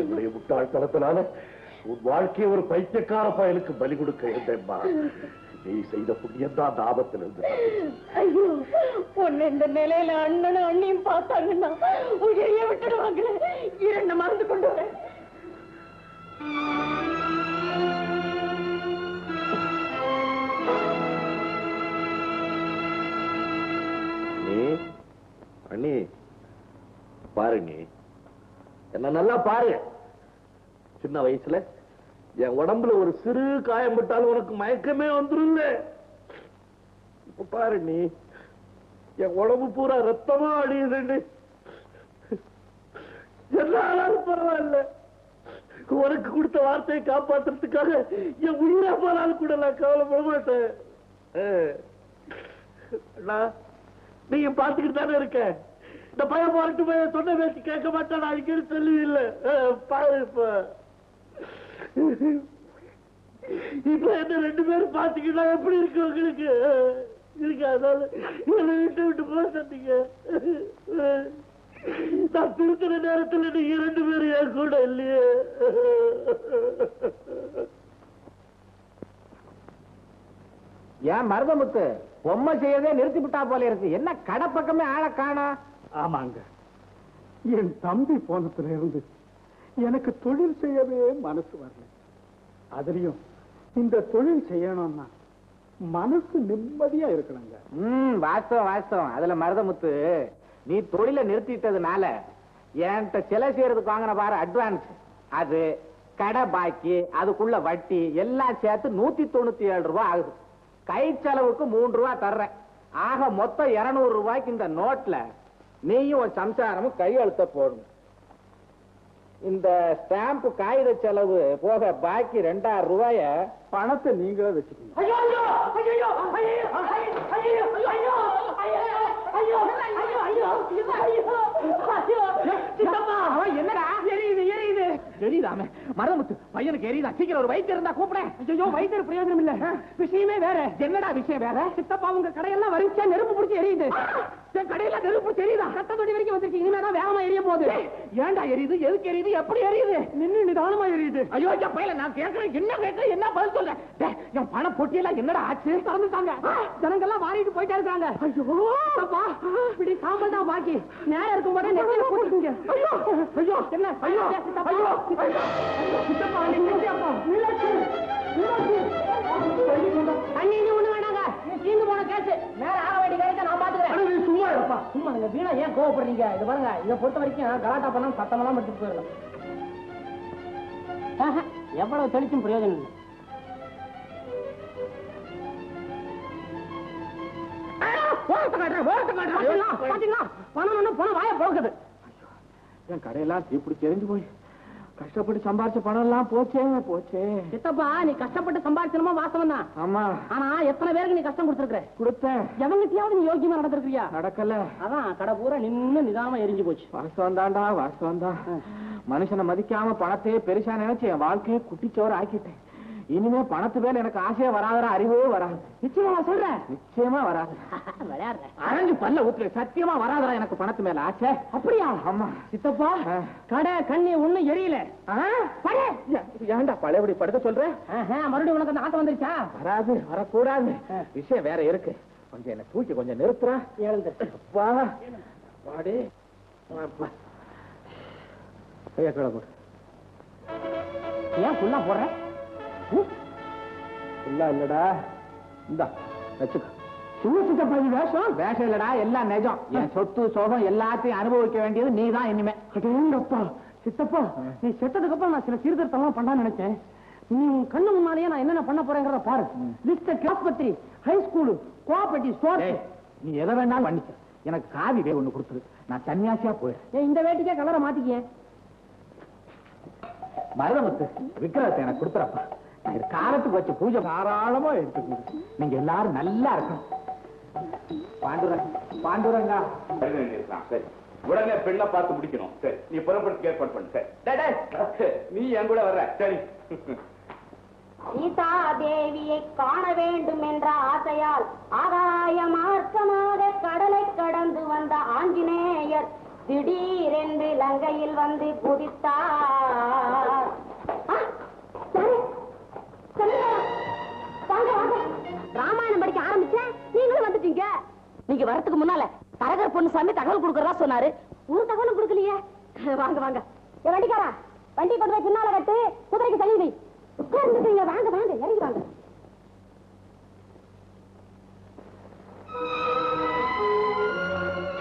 S1: என்னுடைய முட்டாள்தனத்தினால உன் வாழ்க்கையை ஒரு பைத்தியக்கார பயலுக்கு பலி கொடுக்க இருந்தேன்மா. நீ செய்த புண்ணியம் தான் அந்த ஆபத்தில் இருந்து.
S3: ஐயோ, பொண்ணு இந்த நிலையில அண்ணனும் அண்ணியும் பார்த்தாங்கன்னா உயிரையே விட்டுடுவாங்களே. இரண்டு மறந்து கொண்டு வரேன்.
S1: அண்ணி பாரு, நீ என்ன நல்லா பாரு. சின்ன வயசுல என் உடம்புல ஒரு சிறு காயம் பட்டாலும் உனக்கு மயக்கமே வந்துரும். இப்ப பாரு, நீ என் உடம்பு பூரா ரத்தமா அடியுது. எல்லாரும் பரவாயில்ல, உனக்கு கொடுத்த வார்த்தையை காப்பாத்துறதுக்காக என் உயிரை போனாலும் கூட நான் கவலைப்பட மாட்டேன். நீங்க பாத்துக்கிட்டு தானே இருக்க. இந்த பையன் போட்டு போய் சொன்ன பேச்சு கேட்க மாட்டான். அடிக்கடி சொல்லுவில்ல. பாரு, இப்ப என்ன ரெண்டு பேரும் பாத்துக்கிட்டா எப்படி இருக்கு உங்களுக்கு? இருக்கு. அதனால என்னை விட்டு விட்டு போக சொன்னீங்க. நான் திருத்துற நேரத்துல நீங்க ரெண்டு பேரும் என் கூட இல்லையே.
S7: ஏன் மருதமுத்து பொம்மை செய்யறதே நிறுத்தி விட்டா போல இருக்கு. என்ன கடை பக்கமே ஆள காணா?
S4: ஆமாங்க, என் தம்பி போனத்துல இருந்து எனக்கு தொழில் செய்யவே மனசு வரல. அதுலயும் இந்த தொழில் செய்யணும்னா மனசு நிம்மதியா இருக்கணுங்க.
S7: வாஸ்தவம் வாஸ்தவம். அதுல மருதமுத்து, நீ தொழிலை நிறுத்திட்டதுனால என்கிட்ட சிலை செய்யறதுக்கு வாங்கின பாரு அட்வான்ஸ், அது கடை பாக்கி, அதுக்குள்ள வட்டி எல்லாம் சேர்த்து 197 ரூபாய் ஆகுது. கை செலவுக்கு 3 ரூபாய் தர்றேன். ஆக மொத்தம் 200 ரூபாய்க்கு இந்த நோட்ல நீயும் ஒரு சம்சாரமும் கையெழுத்த போடணும். இந்த ஸ்டாம்ப் காகித செலவு போக பாக்கி 2000 ரூபாய
S4: பணத்தை நீங்களே வச்சுக்கீங்க.
S7: என்னடா எரியுது எரியுது தெரியுதாமே? மருதமுத்து, பையனுக்கு எரியுதா? சீக்கிரம் ஒரு வைத்தியர் இருந்தா கூப்பிட. ஐயோ, வைத்தியர் பிரயோஜனம் இல்ல. விஷயமே வேற. என்னடா விஷயம் வேற? சித்தப்பா உங்க கடையெல்லாம் வரிசையா நெருப்பு பிடிச்சி எரியுது. என் கடையில நெருப்பு தெரியுதா? ரத்த தொட்டி வரைக்கும் வந்துருச்சு. இனிமேதான் வேகமா எரிய போகுது. ஏன்டா எரியுது? எதுக்கு எரியுது? எப்படி எரியுது? நின்னு நிதானமா எரியுது. ஐயோ என் பையல நான் கேட்கறேன், என்ன கேட்க என்ன பதில் சொல்றேன்? என் பணம் பொட்டியெல்லாம் என்னடா ஆச்சு? திறந்துட்டாங்க. ஜனங்கள்லாம் வாரிட்டு போயிட்டே இருக்காங்க. ஐயோ அப்பா, இப்படி சாம்பல் தான் பாக்கி. நேரம் இருக்கும் போதே நெத்தியில போட்டுக்கீங்க. ஐயோ ஐயோ என்ன? ஐயோ ஐயோ சித்தப்பா நில்லப்பா, நில்லச்சு தண்ணி ஒண்ணு வேணாங்க. தீந்து போன கேஸ் மேல ஆக வேண்டிய காரியத்தை நான் பாத்துக்கிறேன். சும்மா இருப்பா, சும்மா நீங்க வீணா ஏன் கோவப்படுறீங்க? இது பாருங்க, இதை பொறுத்த வரைக்கும் கலாட்டா பண்ணா சத்தமெல்லாம் எடுத்துட்டு போயிடலாம். எவ்வளவு தெளிச்சும் பிரயோஜனம் இல்லை. பணம் பணம் வாய போகுது.
S2: என் கடையெல்லாம் இப்படி தெரிஞ்சு போய் கஷ்டப்பட்டு சம்பாரிச்ச பணம் எல்லாம் போச்சே போச்சே.
S7: சித்தப்பா, நீ கஷ்டப்பட்டு சம்பாதிச்சனமா வாசம் தான்.
S2: ஆமா,
S7: ஆனா எத்தனை பேருக்கு நீ கஷ்டம் கொடுத்துருக்க?
S2: கொடுத்தேன்.
S7: எவங்கிட்டயாவது நீ யோகியமா நடந்திருக்கியா?
S2: நடக்கல.
S7: அதான் கடை பூரா நின்னு நிதானமா எரிஞ்சு போச்சு.
S2: வாஸ்தவம் தான்டா, வாஸ்தவம் தான். மனுஷனை மதிக்காம பணத்தையே பெருசா நினைச்சு என் வாழ்க்கையை குட்டிச்சோறு ஆக்கிட்டேன். இனிமே பணத்து மேல எனக்கு ஆசையே வராதரா, அறிவே வராது.
S7: நிச்சயமா சொல்றேன்,
S2: நிச்சயமா வராது.
S7: விளையாடுற
S2: அரைஞ்சு பல்ல ஊத்துல சத்தியமா வராதரா எனக்கு பணத்து மேல ஆசை.
S7: அப்படியா?
S2: ஆமா
S7: சித்தப்பா, கடை கண்ணி ஒண்ணும் எரியல.
S2: ஏன்டா பழையபடி படுக்க சொல்ற?
S7: மறுபடியும் உனக்கு அந்த ஆட்டம் வந்துருச்சா?
S2: வராது, வரக்கூடாது. விஷயம் வேற இருக்கு. கொஞ்சம் என்ன தூக்கி கொஞ்சம் நிறுத்துறா.
S7: எழுந்துப்பா
S2: வாடி. கையா கீழே போடு.
S7: ஏன் ஃபுல்லா போடுற?
S2: ஃபுல்லா இல்லடா, இந்தா வச்சுக்க.
S7: வேஷம்
S2: வேஷம் இல்லடா, எல்லாம் நிஜம். என் சொத்து சோகம் எல்லாத்தையும் அனுபவிக்க வேண்டியது நீதான் இனிமே.
S7: அடேங்கப்பா சித்தப்பா, நீ செத்ததுக்கு அப்புறம் நான் சில சீர்திருத்தம் பண்ணான்னு நினைச்சேன். நீ கண்ணு முன்னாலேயே நான் என்னென்ன பண்ண போறேங்கிறத பாரு. லிஸ்ட், ஆஸ்பத்திரி, ஹை ஸ்கூலு, கோஆபரேட்டிவ் ஸ்டோர்.
S2: நீ எதை வேணாலும் பண்ணிக்க. எனக்கு காவி வே ஒண்ணு கொடுத்துரு, நான் சன்னியாசியா போயிடுறேன்.
S7: இந்த வேட்டிக்கே கலரை மாத்திக்க.
S2: மருதமுத்து விக்கிரத்தை எனக்கு கொடுத்துறப்பா. இது காலத்துக்கு வச்சு பூஜை தாராளமா எடுத்துக்கணும். நீங்க எல்லாரும் நல்லா இருக்கணும். பாண்டுரங்கா
S1: சரி, உடனே பெண்ணை பார்த்து முடிக்கணும். சரி, நீ புறப்படுத்து ஏற்பாடு பண்ணு. சரி, நீ என் கூட வர்ற. சரி.
S6: சீதா தேவியை காண வேண்டும் என்ற ஆசையால் ஆகாய மார்க்கமாக கடலை கடந்து வந்த ஆஞ்சநேயர் திடீரென்று லங்கையில் வந்து குதித்தார். ராமாயணம் படிக்க ஆரம்பிச்சேன், நீங்களும் வந்துட்டீங்க. நீங்க வரதுக்கு முன்னால தரகர் பொண்ணு சாமி தகவல் கொடுக்கறதா சொன்னாரு. ஒரு தகவலும் கொடுக்கலையே. வாங்க வாங்க, என் வண்டிக்காரா, வண்டி கொண்டு போய் பின்னால கட்டு, குதிரைக்கு தள்ளி வை. உட்கார்ந்துட்டீங்க, வாங்க வாங்க, இறங்கி வாங்க.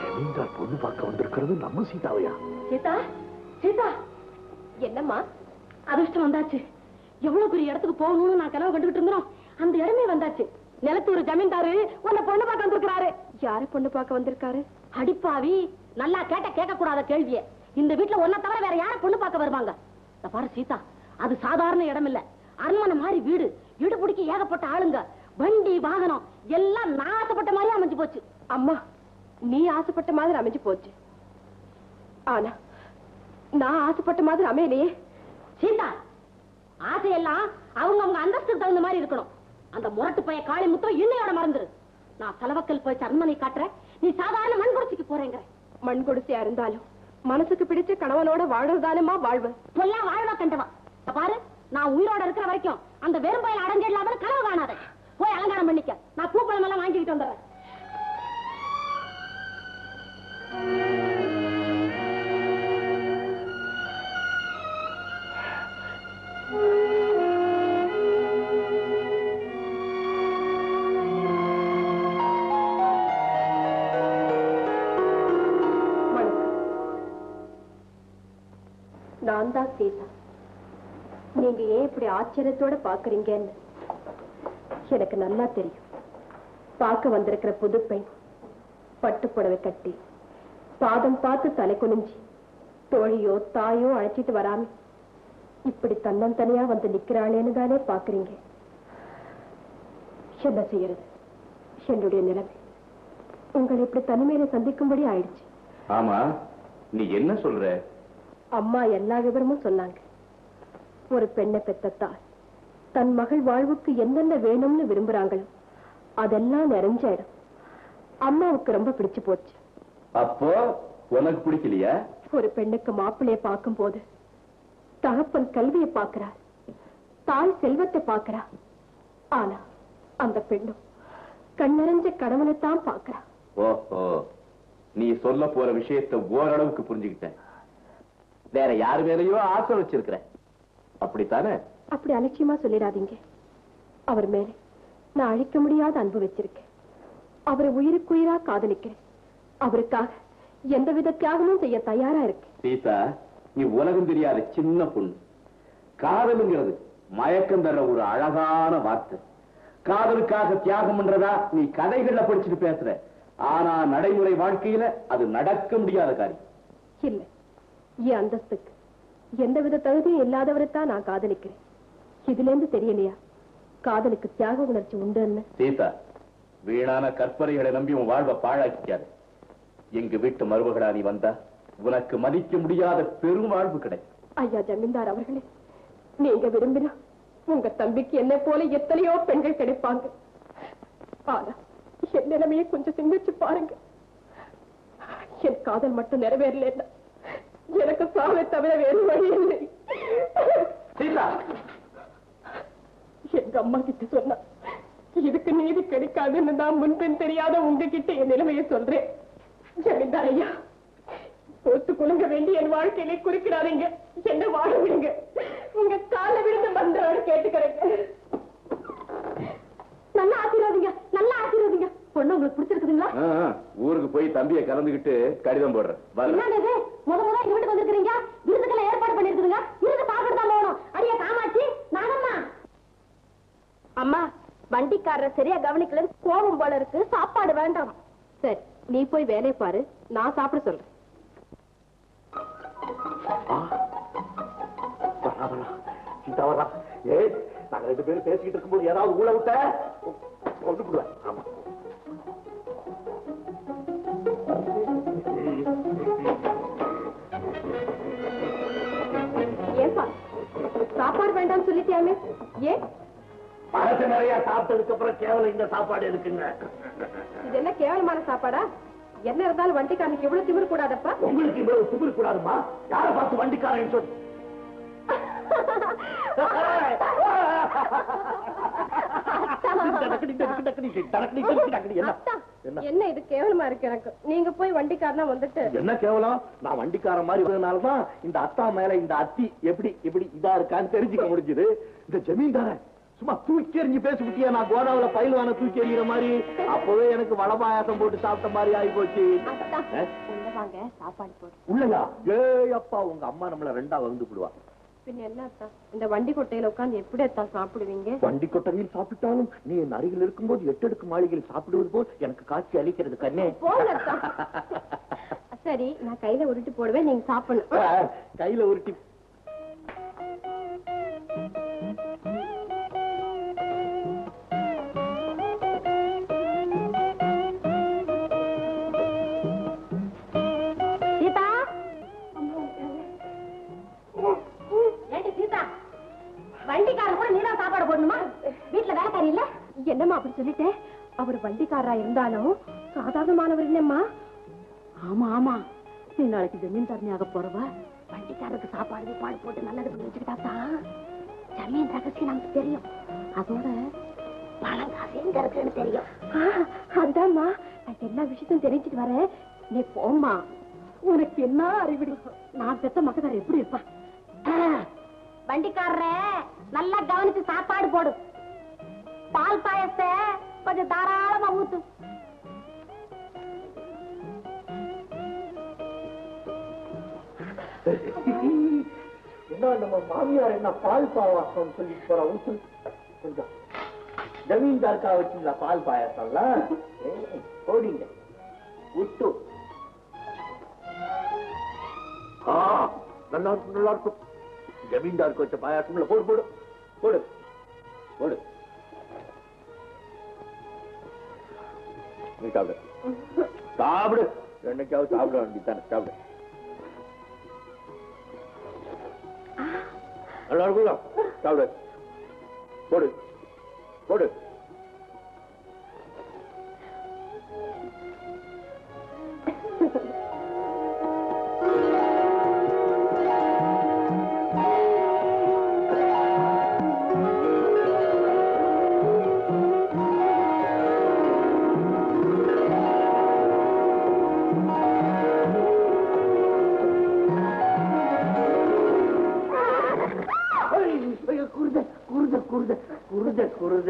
S1: ஜமீன்தார் பொண்ணு பார்க்க வந்திருக்கிறது நம்ம சீதாவையா?
S3: சீதா, சீதா, என்னம்மா அதிர்ஷ்டம் வந்தாச்சு. எவ்வளவு பெரிய இடத்துக்கு போகணும்னு நான் கனவு கண்டுகிட்டு இருந்தோம், அந்த இடமே வந்தாச்சு. நிலத்தூர் ஜமீன்தாரு உன்னை பொண்ணு பார்க்க வந்திருக்காரு. யாரு பொண்ணு பார்க்க வந்திருக்காரு? அடிப்பாவி, நல்லா கேட்க கூடாத கேள்விய. இந்த வீட்டுல ஒன்ன தவிர வேற யார பொண்ணு பார்க்க வருவாங்க? பாரு சீதா, அது சாதாரண இடம் இல்ல, அரண்மனை மாதிரி வீடு. இடு பிடிக்க ஏகப்பட்ட ஆளுங்க, வண்டி வாகனம் எல்லாம் நான் ஆசைப்பட்ட மாதிரி அமைஞ்சு போச்சு. அம்மா, நீ ஆசைப்பட்ட மாதிரி அமைஞ்சு போச்சு, ஆனா நான் ஆசைப்பட்ட மாதிரி அமையலையே. சீதா, ஆசையெல்லாம் அவங்க அந்தஸ்துக்கு தகுந்த மாதிரி இருக்கணும். அந்த முரட்டு பைய காளி முத்திரம் இன்னையோட மறந்துரு. நான் செலவக்கல் போய் அரண்மனை காட்டுறேன், நீ சாதாரண மண் குடிசைக்கு போறேங்க. மண் குடிசையா இருந்தாலும் மனசுக்கு பிடிச்ச கணவனோட வாழ்றதானமா வாழ்வு. பொல்லா வாழ்வா கண்டவா. பாரு, நான் உயிரோட இருக்கிற வரைக்கும் அந்த வெறும்பையில அடைஞ்சிடலாம கனவு காணாத. போய் அலங்காரம் பண்ணிக்க, நான் பூப்பழம் எல்லாம் வாங்கிட்டு வந்துடுறேன். நான் தான் சீதா. நீங்க ஏன் இப்படி ஆச்சரியத்தோட பாக்குறீங்கன்னு எனக்கு நல்லா தெரியும். பார்க்க வந்திருக்கிற புது பெண் பட்டு புடவை கட்டி பாதம் பார்த்து தலை குனிஞ்சி தோழியோ தாயோ அழைச்சிட்டு வராம இப்படி தன்னந்தனியா வந்து நிக்கிறாளேன்னு தானே பாக்குறீங்க. என்ன செய்யறது, என்னுடைய நிலைமை உங்களை இப்படி தனிமையில சந்திக்கும்படி ஆயிடுச்சு.
S1: ஆமா, நீ என்ன சொல்ற?
S3: அம்மா எல்லா விவரமும் சொன்னாங்க. ஒரு பெண்ணை பெத்தத்தால் தன் மகள் வாழ்வுக்கு என்னென்ன வேணும்னு விரும்புறாங்களோ அதெல்லாம் நிறைஞ்ச இடம். அம்மாவுக்கு ரொம்ப பிடிச்சு போச்சு.
S1: அப்போ உனக்கு பிடிக்கலையா?
S3: ஒரு பெண்ணுக்கு மாப்பிள்ளைய பார்க்கும் போது தகப்பன் கல்வியை பார்க்கிறார், தாய் செல்வத்தை பார்க்கிறா. ஆனா அந்த பெண்ணும் கண்ணறிஞ்ச கடவுளைத்தான் பார்க்கிறா.
S1: ஓஹோ, நீ சொல்ல போற விஷயத்தை ஓரளவுக்கு புரிஞ்சுக்கிட்டேன். வேற யாரு மேலேயோ ஆசை வச்சிருக்கிற, அப்படித்தானே?
S3: அப்படி அலட்சியமா சொல்லிடாதீங்க. அவர் மேலே நான் அழிக்க முடியாத அன்பு வச்சிருக்கேன். அவரை உயிருக்குயிரா காதலிக்கிறேன். அவருக்காக எந்தவித தியாகமும் செய்ய தயாரா இருக்கு.
S1: சீதா, நீ உலகம் தெரியாத சின்ன பொண்ணு. காதலுங்கிறது மயக்கம் தர ஒரு அழகான வார்த்தை. காதலுக்காக தியாகம் பண்றதா நீ கதைகள்ல படிச்சுட்டு பேசுற. ஆனா நடைமுறை வாழ்க்கையில அது நடக்க முடியாத காரியம்.
S3: இல்ல, என் அந்தஸ்துக்கு எந்தவித தகுதியும் இல்லாதவரைத்தான் நான் காதலிக்கிறேன். இதுல இருந்து தெரியலையா காதலுக்கு தியாக உணர்ச்சி உண்டுன்னு?
S1: சீதா, வீணான கற்பனைகளை நம்பி உன் வாழ்வை பாழாக்கிக்காது. எங்க வீட்டு மருமகளா நீ வந்தா உனக்கு மதிக்க முடியாத பெரும் வாழ்வு கிடைக்கும்.
S3: ஐயா ஜமீன்தார் அவர்களே, நீங்க விரும்பினா உங்க தம்பிக்கு என்ன போல எத்தனையோ பெண்கள் கிடைப்பாங்க. ஆனா என் நிலைமையை கொஞ்சம் சிந்திச்சு பாருங்க. என் காதல் மட்டும் நிறைவேறலன்னா எனக்கு சாவை தவிர வேறு வழி இல்லை.
S1: சீதா,
S3: எங்க அம்மா கிட்ட சொன்னா இதுக்கு நீதி கிடைக்காதுன்னு நான் முன்பின் தெரியாத உங்ககிட்ட என் நிலைமையை சொல்றேன். ஜமீன்தார் ஐயா, பொத்து குலுங்க வேண்டி என் வாழ்க்கையிலே குறிப்பிடாதீங்க. என்ன வாழ விடுங்க. உங்க கால விழுந்து மந்திரோடு கேட்டுக்கிறேங்க. நல்லா ஆசீர்வாதிங்க, நல்லா ஆசீர்வாதிங்க. பொண்ணு உங்களுக்கு பிடிச்சிருக்குதுங்களா?
S1: ஊருக்கு போய் தம்பியை கலந்துகிட்டு கடிதம் போடுறேன்.
S3: என்னது முத எங்க வீட்டுக்கு வந்திருக்கீங்க? விருதுக்கெல்லாம் ஏற்பாடு பண்ணிருக்குதுங்க. விருது பாக்குறது தான் போகணும். அடியே காமாட்சி, நானம்மா. அம்மா, வண்டிக்காரர் சரியா கவனிக்கல, கோபம் போல இருக்கு. சாப்பாடு வேண்டாம். சரி, நீ போய் வேலையை பாரு, நான் சாப்பிட சொல்றேன்.
S1: சீதாவரா, நாங்க 2 பேரும் பேசிக்கிட்டு இருக்கும்போது ஏதாவது ஊழ விட்ட கொண்டு போடுவேன். ஆமா,
S3: ஏன்பா சாப்பாடு வேண்டாம்னு சொல்லிட்டியாமே? ஏன்?
S1: பழத்தை நிறைய சாப்பிட்டதுக்கு அப்புறம் கேவலம் இந்த சாப்பாடு இருக்குங்க.
S3: இது என்ன கேவலமான சாப்பாடா? என்ன இருந்தாலும் வண்டிக்காரனுக்கு இவ்வளவு திமிர் கூடாதப்பா.
S1: உங்களுக்கு இவ்வளவு திமிர் கூடாதுமா? யார பார்த்து வண்டிக்காரன் சொல்லு.
S3: என்ன இது கேவலமா இருக்கு எனக்கு. நீங்க போய் வண்டிக்காரனா வந்துட்டு.
S1: என்ன கேவலம்? நான் வண்டிக்காரன் மாதிரி இருந்ததுனாலதான் இந்த அத்தா மேல இந்த அத்தி எப்படி எப்படி இதா இருக்கான்னு தெரிஞ்சுக்க முடிஞ்சது. இந்த ஜமீன்தார சும்மா தூக்கி எறிஞ்சு பேசிவிட்டியா? நான் கோதாவில பயில்வான தூக்கி எறிகிற மாதிரி. அப்பவே எனக்கு வடபாயாசம் போட்டு சாப்பிட்ட மாதிரி ஆகி போச்சு.
S3: சாப்பாடு போடு.
S1: உள்ளயா? ஏ அப்பா, உங்க அம்மா நம்மள 2ஆ வந்து விடுவா.
S3: பின்ன என்ன அத்தா, இந்த வண்டி கொட்டையில உட்காந்து எப்படி அத்தா சாப்பிடுவீங்க?
S1: வண்டி கொட்டையில் சாப்பிட்டாலும் நீ என் அருகில் இருக்கும்போது 8 அடுக்கு மாளிகையில் சாப்பிடுவது போல் எனக்கு காட்சி அளிக்கிறது கண்ணே.
S3: சரி, நான் கையில உருட்டி போடுவேன், நீங்க சாப்பிடணும்.
S1: கையில உருட்டி
S3: வண்டிக்காரர் கூட நீதான் சாப்பாடு போடணுமா? வீட்டுல வேலைக்காரி இல்ல? என்னம்மா அப்படி சொல்லிட்டேன்? அவர் வண்டிக்காரரா இருந்தாலும் சாதாரணமானவர் இல்லம்மா. ஆமா ஆமா, நீ நாளைக்கு ஜமீன்தாரணியாக போறவ. வண்டிக்காரருக்கு சாப்பாடு பாடு போட்டு நல்லது பண்ணி வச்சுக்கிட்டாதான் ஜமீன் ரகசியம் நமக்கு தெரியும். அதோட பணம் காசு எங்க இருக்குன்னு தெரியும். அதாம்மா, நான் எல்லா விஷயத்தையும் தெரிஞ்சுட்டு வரேன். நீ போம்மா. உனக்கு என்ன அறிவிடி? நான் பெத்த மக்கள் எப்படி இருப்பான்? வண்டிக்காரர நல்லா கவனிச்சு சாப்பாடு போடு. பால் பாயசத்தை கொஞ்சம் தாராளமா ஊத்து.
S1: என்ன நம்ம மாமியார் என்ன பால் பாயாசம் சொல்லி போற ஊத்து கொஞ்சம் ஜமீன்தாருக்கா வச்சுங்களா பால் பாயாசம்லாம் போடிங்க விட்டு. நல்லா இருக்கும், நல்லா இருக்கும். ஜமீன்தாருக்கு வச்ச பாயாசம்ல போடு போடு போடு போடு. நீ சாப்பிடு சாப்பிடு, என்னைக்காவது சாப்பிட வேண்டியதானே. சாப்பிடு, நல்லா இருக்குல்ல? சாப்பிடு, போடு போடு. குருத குருத குருத குருத குருத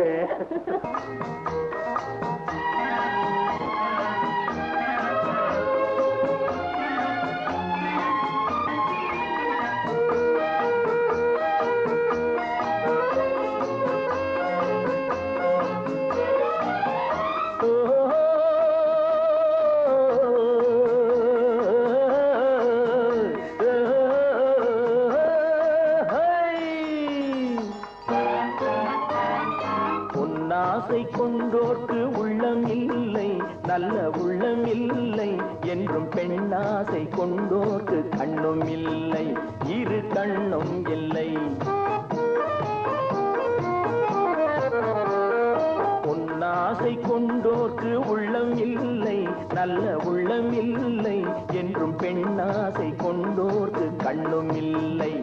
S5: கொண்டோர்க்கு உள்ளம் இல்லை, நல்ல உள்ளம் இல்லை என்றும் பெண்ணாசை கொண்டோர்க்கு கண்ணும் இல்லை, இரு கண்ணும் இல்லை. பொன்னாசை கொண்டோர்க்கு உள்ளம் இல்லை, நல்ல உள்ளம் இல்லை என்றும் பெண்ணாசை கொண்டோர்க்கு கண்ணும் இல்லை,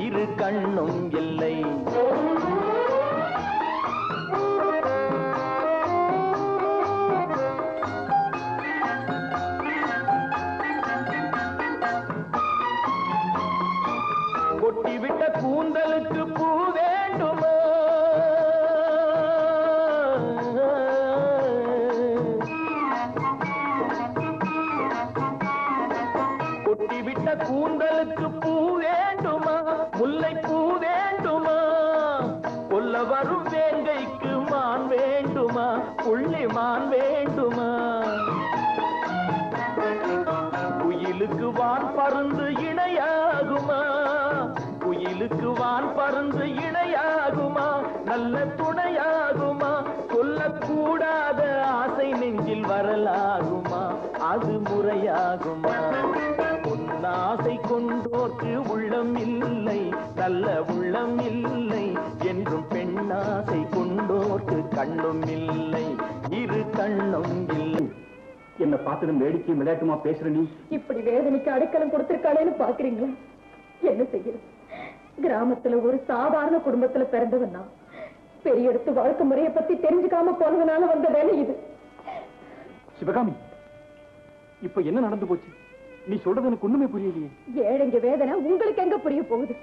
S5: இரு கண்ணும் இல்லை. கொட்டிவிட்ட கூந்தலுக்கு பூ வேண்டுமா, கொட்டிவிட்ட கூந்தலுக்கு பூ வேண்டுமா, முல்லை பூ வேண்டுமா, கொல்ல வரும் வேங்கைக்கு மான் வேண்டுமா, புள்ளி மான் வேண்டுமா, குயிலுக்கு வான் பருந்து இணையாகுமா, குயிலுக்கு வான் பருந்து இணையாகுமா, நல்ல துணையாகுமா, சொல்லக்கூடாத ஆசை நெஞ்சில் வரலாகுமா, அது முறையாகுமா. பொன்னாசை கொண்டோர்க்கு உள்ளம் இல்லை, நல்ல உள்ளம் இல்லை என்றும் பெண்ணாசை கொண்டோர்க்கு கண்ணும் இல்லை, இரு கண்ணும் இல்லை.
S2: என்ன பார்த்ததும் வேடிக்கையும் விளையாட்டுமா பேசுற நீ
S3: இப்படி வேதனைக்கு அடைக்கலம் கொடுத்திருக்காளேன்னு பாக்குறீங்களா? என்ன செய்யறது? கிராமத்துல ஒரு சாதாரண குடும்பத்துல பிறந்தவன் நான். பெரிய இடத்து வாழ்க்கை முறையை பத்தி தெரிஞ்சுக்காம போனதுனால வந்த வேலை இது.
S2: சிவகாமி, இப்ப என்ன நடந்து போச்சு? நீ சொல்றது எனக்கு ஒண்ணுமே புரியலையே.
S3: ஏழைங்க வேதனை உங்களுக்கு எங்க புரிய போகுது?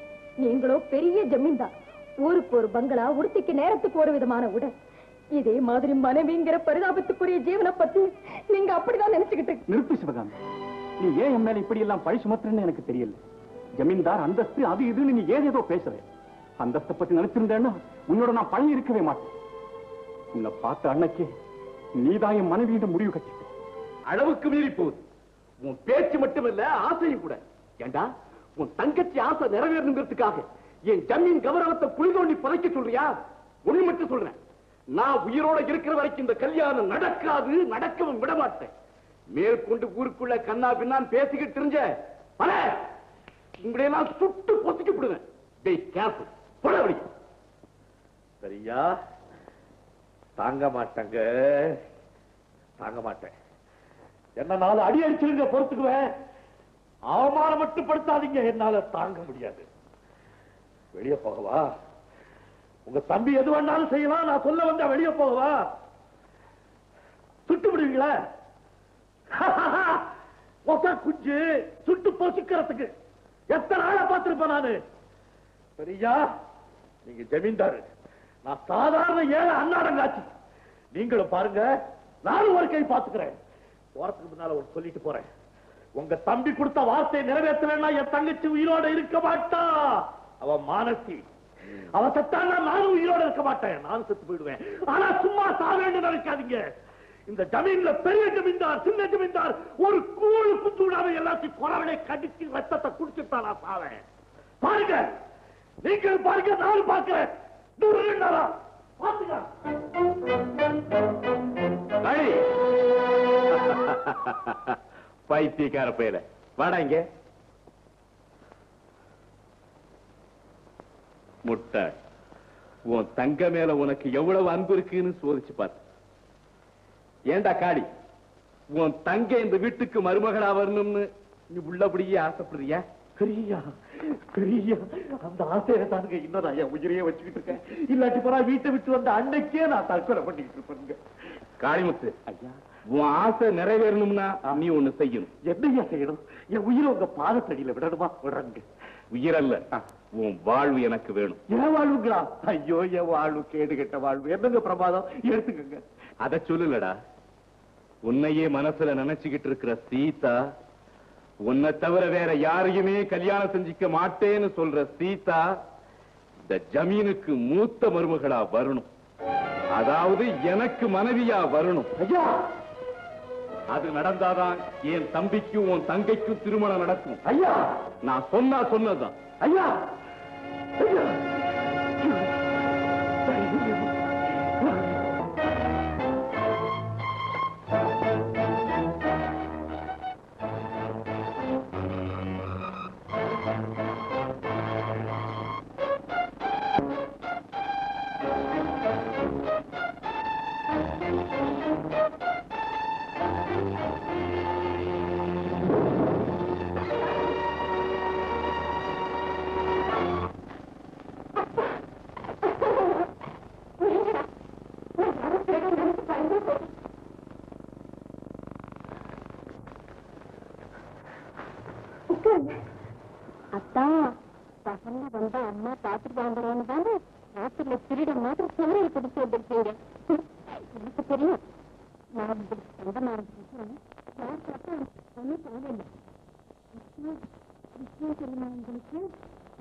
S3: நீங்களோ பெரிய ஜமீன்தார், ஊருக்கு ஒரு பங்களா, உடுத்திக்கு நேரத்துக்கு ஒரு விதமான உடை. இதே மாதிரி மனைவிங்கிற பரிதாபத்துக்குரிய ஜீவனை பத்தி நீங்க அப்படிதான் நினைச்சுக்கிட்டு.
S2: நிறுத்து சிவகாமி, நீ ஏன் என் மேல இப்படி எல்லாம் பழி சுமத்துறன்னு எனக்கு தெரியல. ஜமீன்தார் அந்தஸ்து அது இதுன்னு நீ ஏதேதோ பேசுற. அந்தஸ்தை பத்தி நினைச்சிருந்தேன்னா உன்னோட நான் பழகி இருக்கவே மாட்டேன். உன்னை பார்த்த அன்னைக்கே நீதான் என் மனைவியிடம் முடிவு கட்டிட்ட.
S1: அளவுக்கு மீறி போகுது. உன் பேச்சு மட்டுமல்ல, ஆசையும் கூட. ஏண்டா, உன் தங்கச்சி ஆசை நிறைவேறணுங்கிறதுக்காக என் ஜமீன் கௌரவத்தை குழி தோண்டி புதைக்க சொல்றியா? ஒண்ணு மட்டும் சொல்றேன், நான் உயிரோட இருக்கிற வரைக்கும் இந்த கல்யாணம் நடக்காது, நடக்கவும் விட மாட்டேன். மேற்கொண்டு ஊருக்குள்ள கண்ணா பின்னான்னு பேசிக்கிட்டு இருந்த பல உங்களையெல்லாம் சுட்டு பொத்திக்கப்படுவேன். சரியா? தாங்க மாட்டேங்க, தாங்க மாட்டேன். என்ன நாள் அடி அடிச்சிருங்க, பொறுத்துக்குவேன். அவமானம் மட்டுப்படுத்தாதீங்க, என்னால தாங்க முடியாது. வெளியே போகவா? உங்க தம்பி எது வேணாலும் செய்யலாம், நான் சொல்ல வந்தா வெளியே போகவா? சுட்டு விடுவீங்களா? குஞ்சு சுட்டு பொசுக்கிறதுக்கு எத்தனை ஆளை பார்த்திருப்பேன் நானு. சரியா? நீங்க ஜமீன்தாரு, நான் சாதாரண ஏழை அன்னாடங்காச்சு. நீங்களும் பாருங்க, நானும் ஒரு கை பார்த்துக்கிறேன். போறதுக்கு முன்னால ஒரு சொல்லிட்டு போறேன். உங்க தம்பி கொடுத்த வார்த்தையை நிறைவேற்றலன்னா என் தங்கச்சி உயிரோட இருக்க மாட்டா. அவ மானசி, அவ செத்தான்னா நானும் உயிரோட இருக்க மாட்டேன். நானும் செத்து போயிடுவேன். ஆனா சும்மா சாவேன்னு நினைக்காதீங்க. இந்த ஜமீன்ல பெரிய ஜமீன்தார், சின்ன ஜமீன்தார் ஒரு கூழு குத்துடாம எல்லாத்தையும் குறவனை கடிச்சு ரத்தத்தை குடிச்சுட்டா நான் சாவேன். பாருங்க, நீங்கள் பாருங்க, நானும் பார்க்கிறேன். பாத்துக்க பைத்தியக்கார பேர வாடா இங்க. முட்டை, உன் தங்க மேல உனக்கு எவ்வளவு அன்பு இருக்குன்னு சோதிச்சு பார்த்து. ஏண்டா காடி, உன் தங்க இந்த வீட்டுக்கு மருமகளா வரணும்னு நீ உள்ளபடியே ஆசைப்படுறியா? பெரியா பெரியா, அந்த ஆசையை தானுங்க இன்னும் நான் என் உயிரையே வச்சுக்கிட்டு இருக்கேன். இல்லாட்டி போறா வீட்டை விட்டு வந்த அன்னைக்கே நான் தற்கொலை பண்ணிக்கிட்டு இருப்பேங்க. காளிமுத்து ஐயா, உன் ஆசை நிறைவேறணும்னா நீ ஒண்ணு செய்யணும். என்னையா செய்யணும்? என் உயிரை உங்க பாதத்தடியில விடணுமா? விடுறங்க. உயிரல்ல, உன் வாழ்வு எனக்கு வேணும்.
S2: என் வாழ்வுங்களா? ஐயோ, என் வாழ்வு கேடு கெட்ட வாழ்வு. என்னங்க பிரமாதம், எடுத்துக்கங்க.
S1: அத சொல்லலடா, உன்னையே மனசுல நினைச்சுக்கிட்டு இருக்கிற சீதா, உன்னை தவிர வேற யாரையுமே கல்யாணம் செஞ்சுக்க மாட்டேன்னு சொல்ற சீதா இந்த ஜமீனுக்கு மூத்த மருமகளா வரணும். அதாவது எனக்கு மனைவியா வரணும்.
S2: ஐயா,
S1: அது நடந்தாதான் என் தம்பிக்கும் உன் தங்கைக்கும் திருமணம் நடக்கும்.
S2: ஐயா,
S1: நான் சொன்னதுதான்.
S2: ஐயா, ஐயா.
S6: அத்தான் பசங்க வந்தா அம்மா பாத்துட்டு வாங்குறோன்னு தானே ராத்திரில திருட மாதிரி சமையல் பிடிச்சு வந்துருக்கீங்க. எனக்கு தெரியும், நான் உங்களுக்கு சொந்தமா இருந்துச்சு. ஒன்னும் தேவையில்லை. விஷயம் தெரியுமா உங்களுக்கு?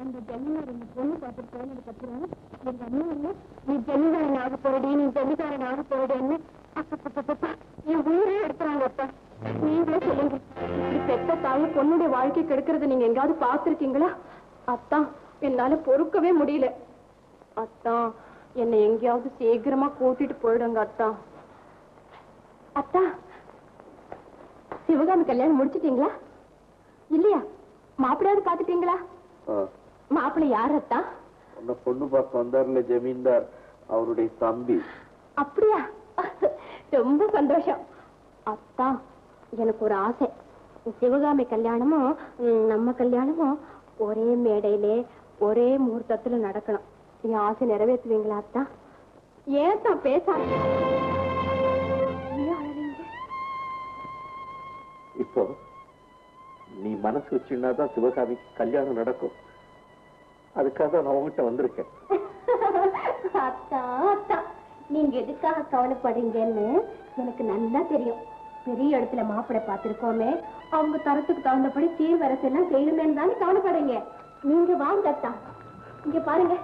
S6: அந்த ஜமீனார் இந்த பொண்ணு பார்த்துட்டு போனதுக்கு அப்புறம் எங்க அம்மா இல்லை, நீ ஜமீன்தாரன் ஆக போறடி, நீ ஜமீன்தாரன் ஆக போறடின்னு அப்பப்பா என் உயிரே எடுத்துறாங்க. அப்பா, நீங்களே சொல்லுங்க, இப்படி பெத்த தாய் பொண்ணுடைய வாழ்க்கை கெடுக்கிறத நீங்க எங்காவது பார்த்திருக்கீங்களா? அத்தான், என்னால பொறுக்கவே முடியல. அத்தான், என்னை எங்கேயாவது சீக்கிரமா கூட்டிட்டு போயிடுங்க அத்தா. அத்தா, சிவகாமி கல்யாணம் முடிச்சிட்டீங்களா? இல்லையா? மாப்பிள்ளையாவது பாத்துட்டீங்களா? மாப்பிள்ளை யார் அத்தா?
S1: பொண்ணு பார்க்க வந்தார்ல ஜமீன்தார், அவருடைய தம்பி.
S6: அப்படியா? ரொம்ப சந்தோஷம் அத்தா. எனக்கு ஒரு ஆசை, சிவகாமி கல்யாணமும் நம்ம கல்யாணமும் ஒரே மேடையிலே ஒரே முகூர்த்தத்துல நடக்கணும். என் ஆசை நிறைவேற்றுவீங்களா அத்தா? ஏன் தான் பேசாம
S1: இப்போ நீ மனசு வச்சுனாதான் சிவகாமிக்கு கல்யாணம் நடக்கும். அதுக்காக நான் உங்ககிட்ட வந்திருக்கேன்.
S6: அத்தா அத்தா, நீங்க எதுக்காக கவலைப்படுறீங்கன்னு எனக்கு நல்லா தெரியும். பெரிய இடத்துல மாப்பிள்ளை பார்த்திருக்கோமே, அவங்க தரத்துக்கு தகுந்தபடி சீர்வரிசையெல்லாம் செய்யணுமேன்னு தானே கவலைப்படுறீங்க. நீங்க வாங்க அத்தா, இங்க பாருங்க,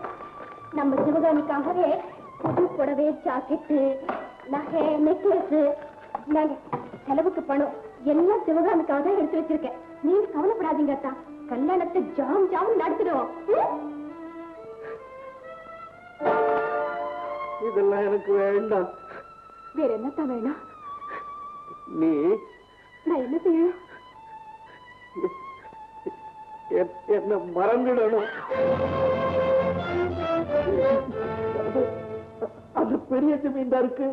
S6: நம்ம சிவகாமிக்காகவே புது புடவை, ஜாக்கெட்டு, நகை, நெக்லஸ், நாங்க செலவுக்கு பணம் எல்லாம் சிவகாமிக்காக தான் எடுத்து வச்சிருக்கேன். நீங்க கவலைப்படாதீங்க அத்தா, கல்யாணத்தை ஜாம் ஜாம் நடத்திடுவோம்.
S1: இதெல்லாம் எனக்கு வேண்டாம்.
S6: வேற என்னத்தான் வேணும்?
S1: நீ
S6: நான் என்ன செய்யணும்?
S1: என்ன மறந்துடணும். அந்த பெரிய ஜமீன்தாருக்கு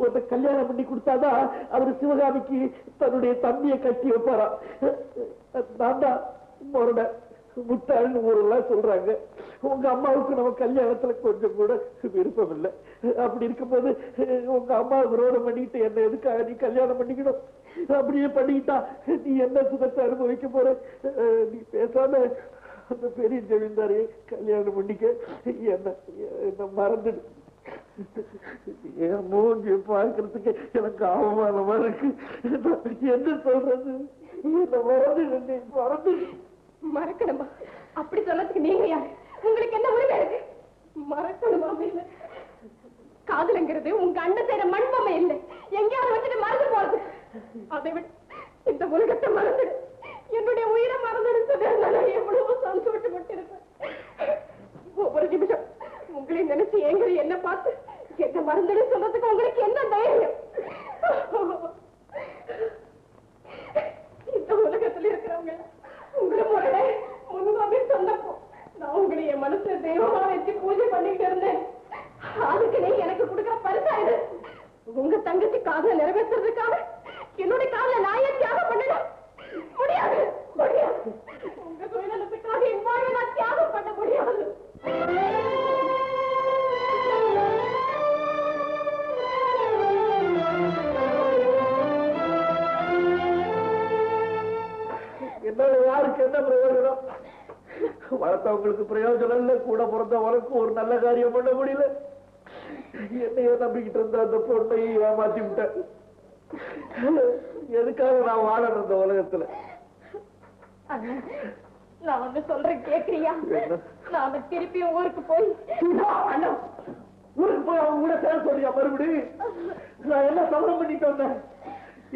S1: ஒரு கல்யாணம் பண்ணி கொடுத்தாதான் அவரு சிவகாமிக்கு தன்னுடைய தம்பியை கட்டி வைப்பாரா. நான் தான் மொரட முட்டாள்னு ஊரெல்லாம் சொல்றாங்க. உங்க அம்மாவுக்கு நம்ம கல்யாணத்துல கொஞ்சம் கூட விருப்பம் இல்லை. அப்படி இருக்கும்போது உங்க அம்மா விரோதம் பண்ணிட்டு என்ன எதுக்காக நீ கல்யாணம் பண்ணிக்கணும்? அப்படியே பண்ணிக்கிட்டா நீ என்ன சுகத்தை அனுபவிக்க போற? நீ பேசாம அந்த பெரிய ஜமீன்தாரையை கல்யாணம் பண்ணிக்க. என்ன மறந்துடு. என் மூஞ்சி பார்க்கறதுக்கு எனக்கு அவமானமா இருக்கு. என்ன சொல்றது? என்ன மறந்து
S3: மறக்கணுமா? அப்படி சொல்லறதுக்கு நீங்க யாரு? உங்களுக்கு என்ன உரிமை இருக்கு? மறக்கணுமா? காதலுங்கிறது உங்க அண்ணன் செய்யற மண்பமை இல்லை, எங்கேயாவது வச்சுட்டு மறந்து போறது. அதை விட இந்த உலகத்தை மறந்து என்னுடைய உயிரை மறந்துடுறது எவ்வளவு சந்தோஷப்பட்டு இருப்பேன். ஒவ்வொரு நிமிஷம் உங்களை நினைச்சு எங்க என்ன பார்த்து என்ன மறந்துடு சொல்றதுக்கு உங்களுக்கு என்ன தைரியம்? இந்த உலகத்துல இருக்கிறவங்க உங்களை முறைய முன்பாவே சொன்னப்போ நான் உங்களை என் மனசுல தெய்வமா வச்சு பூஜை பண்ணிட்டு இருந்தேன். அதுக்கு நீ எனக்கு கொடுக்கிற பரிசா இது. உங்க தங்கச்சி காதல நிறைவேற்றுறதுக்காக என்னுடைய காதல நாயை தியாகம் பண்ணணும் முடியாது, முடியாது. உங்க சுயநலத்துக்காக என் வாழ்வை நான் தியாகம் பண்ண முடியாது.
S1: என்னால யாருக்கு என்ன பிரயோஜனம்? வளர்த்த மத்தவங்களுக்கு பிரயோஜனம் இல்ல, கூட பிறந்த உனக்கு ஒரு நல்ல காரியம் பண்ண முடியல. என்னைய நம்பிக்கிட்டு இருந்த அந்த பொண்ணை ஏமாத்தி விட்டேன். எதுக்காக நான் வாழணும் இந்த உலகத்துல?
S3: நான் வந்து சொல்றேன் கேக்குறியா? நாம திருப்பியும் ஊருக்கு போய்
S1: ஊருக்கு போய் அவங்க கூட சேர சொல்றியா மறுபடி? நான் என்ன சபதம் பண்ணிட்டு வந்தேன்.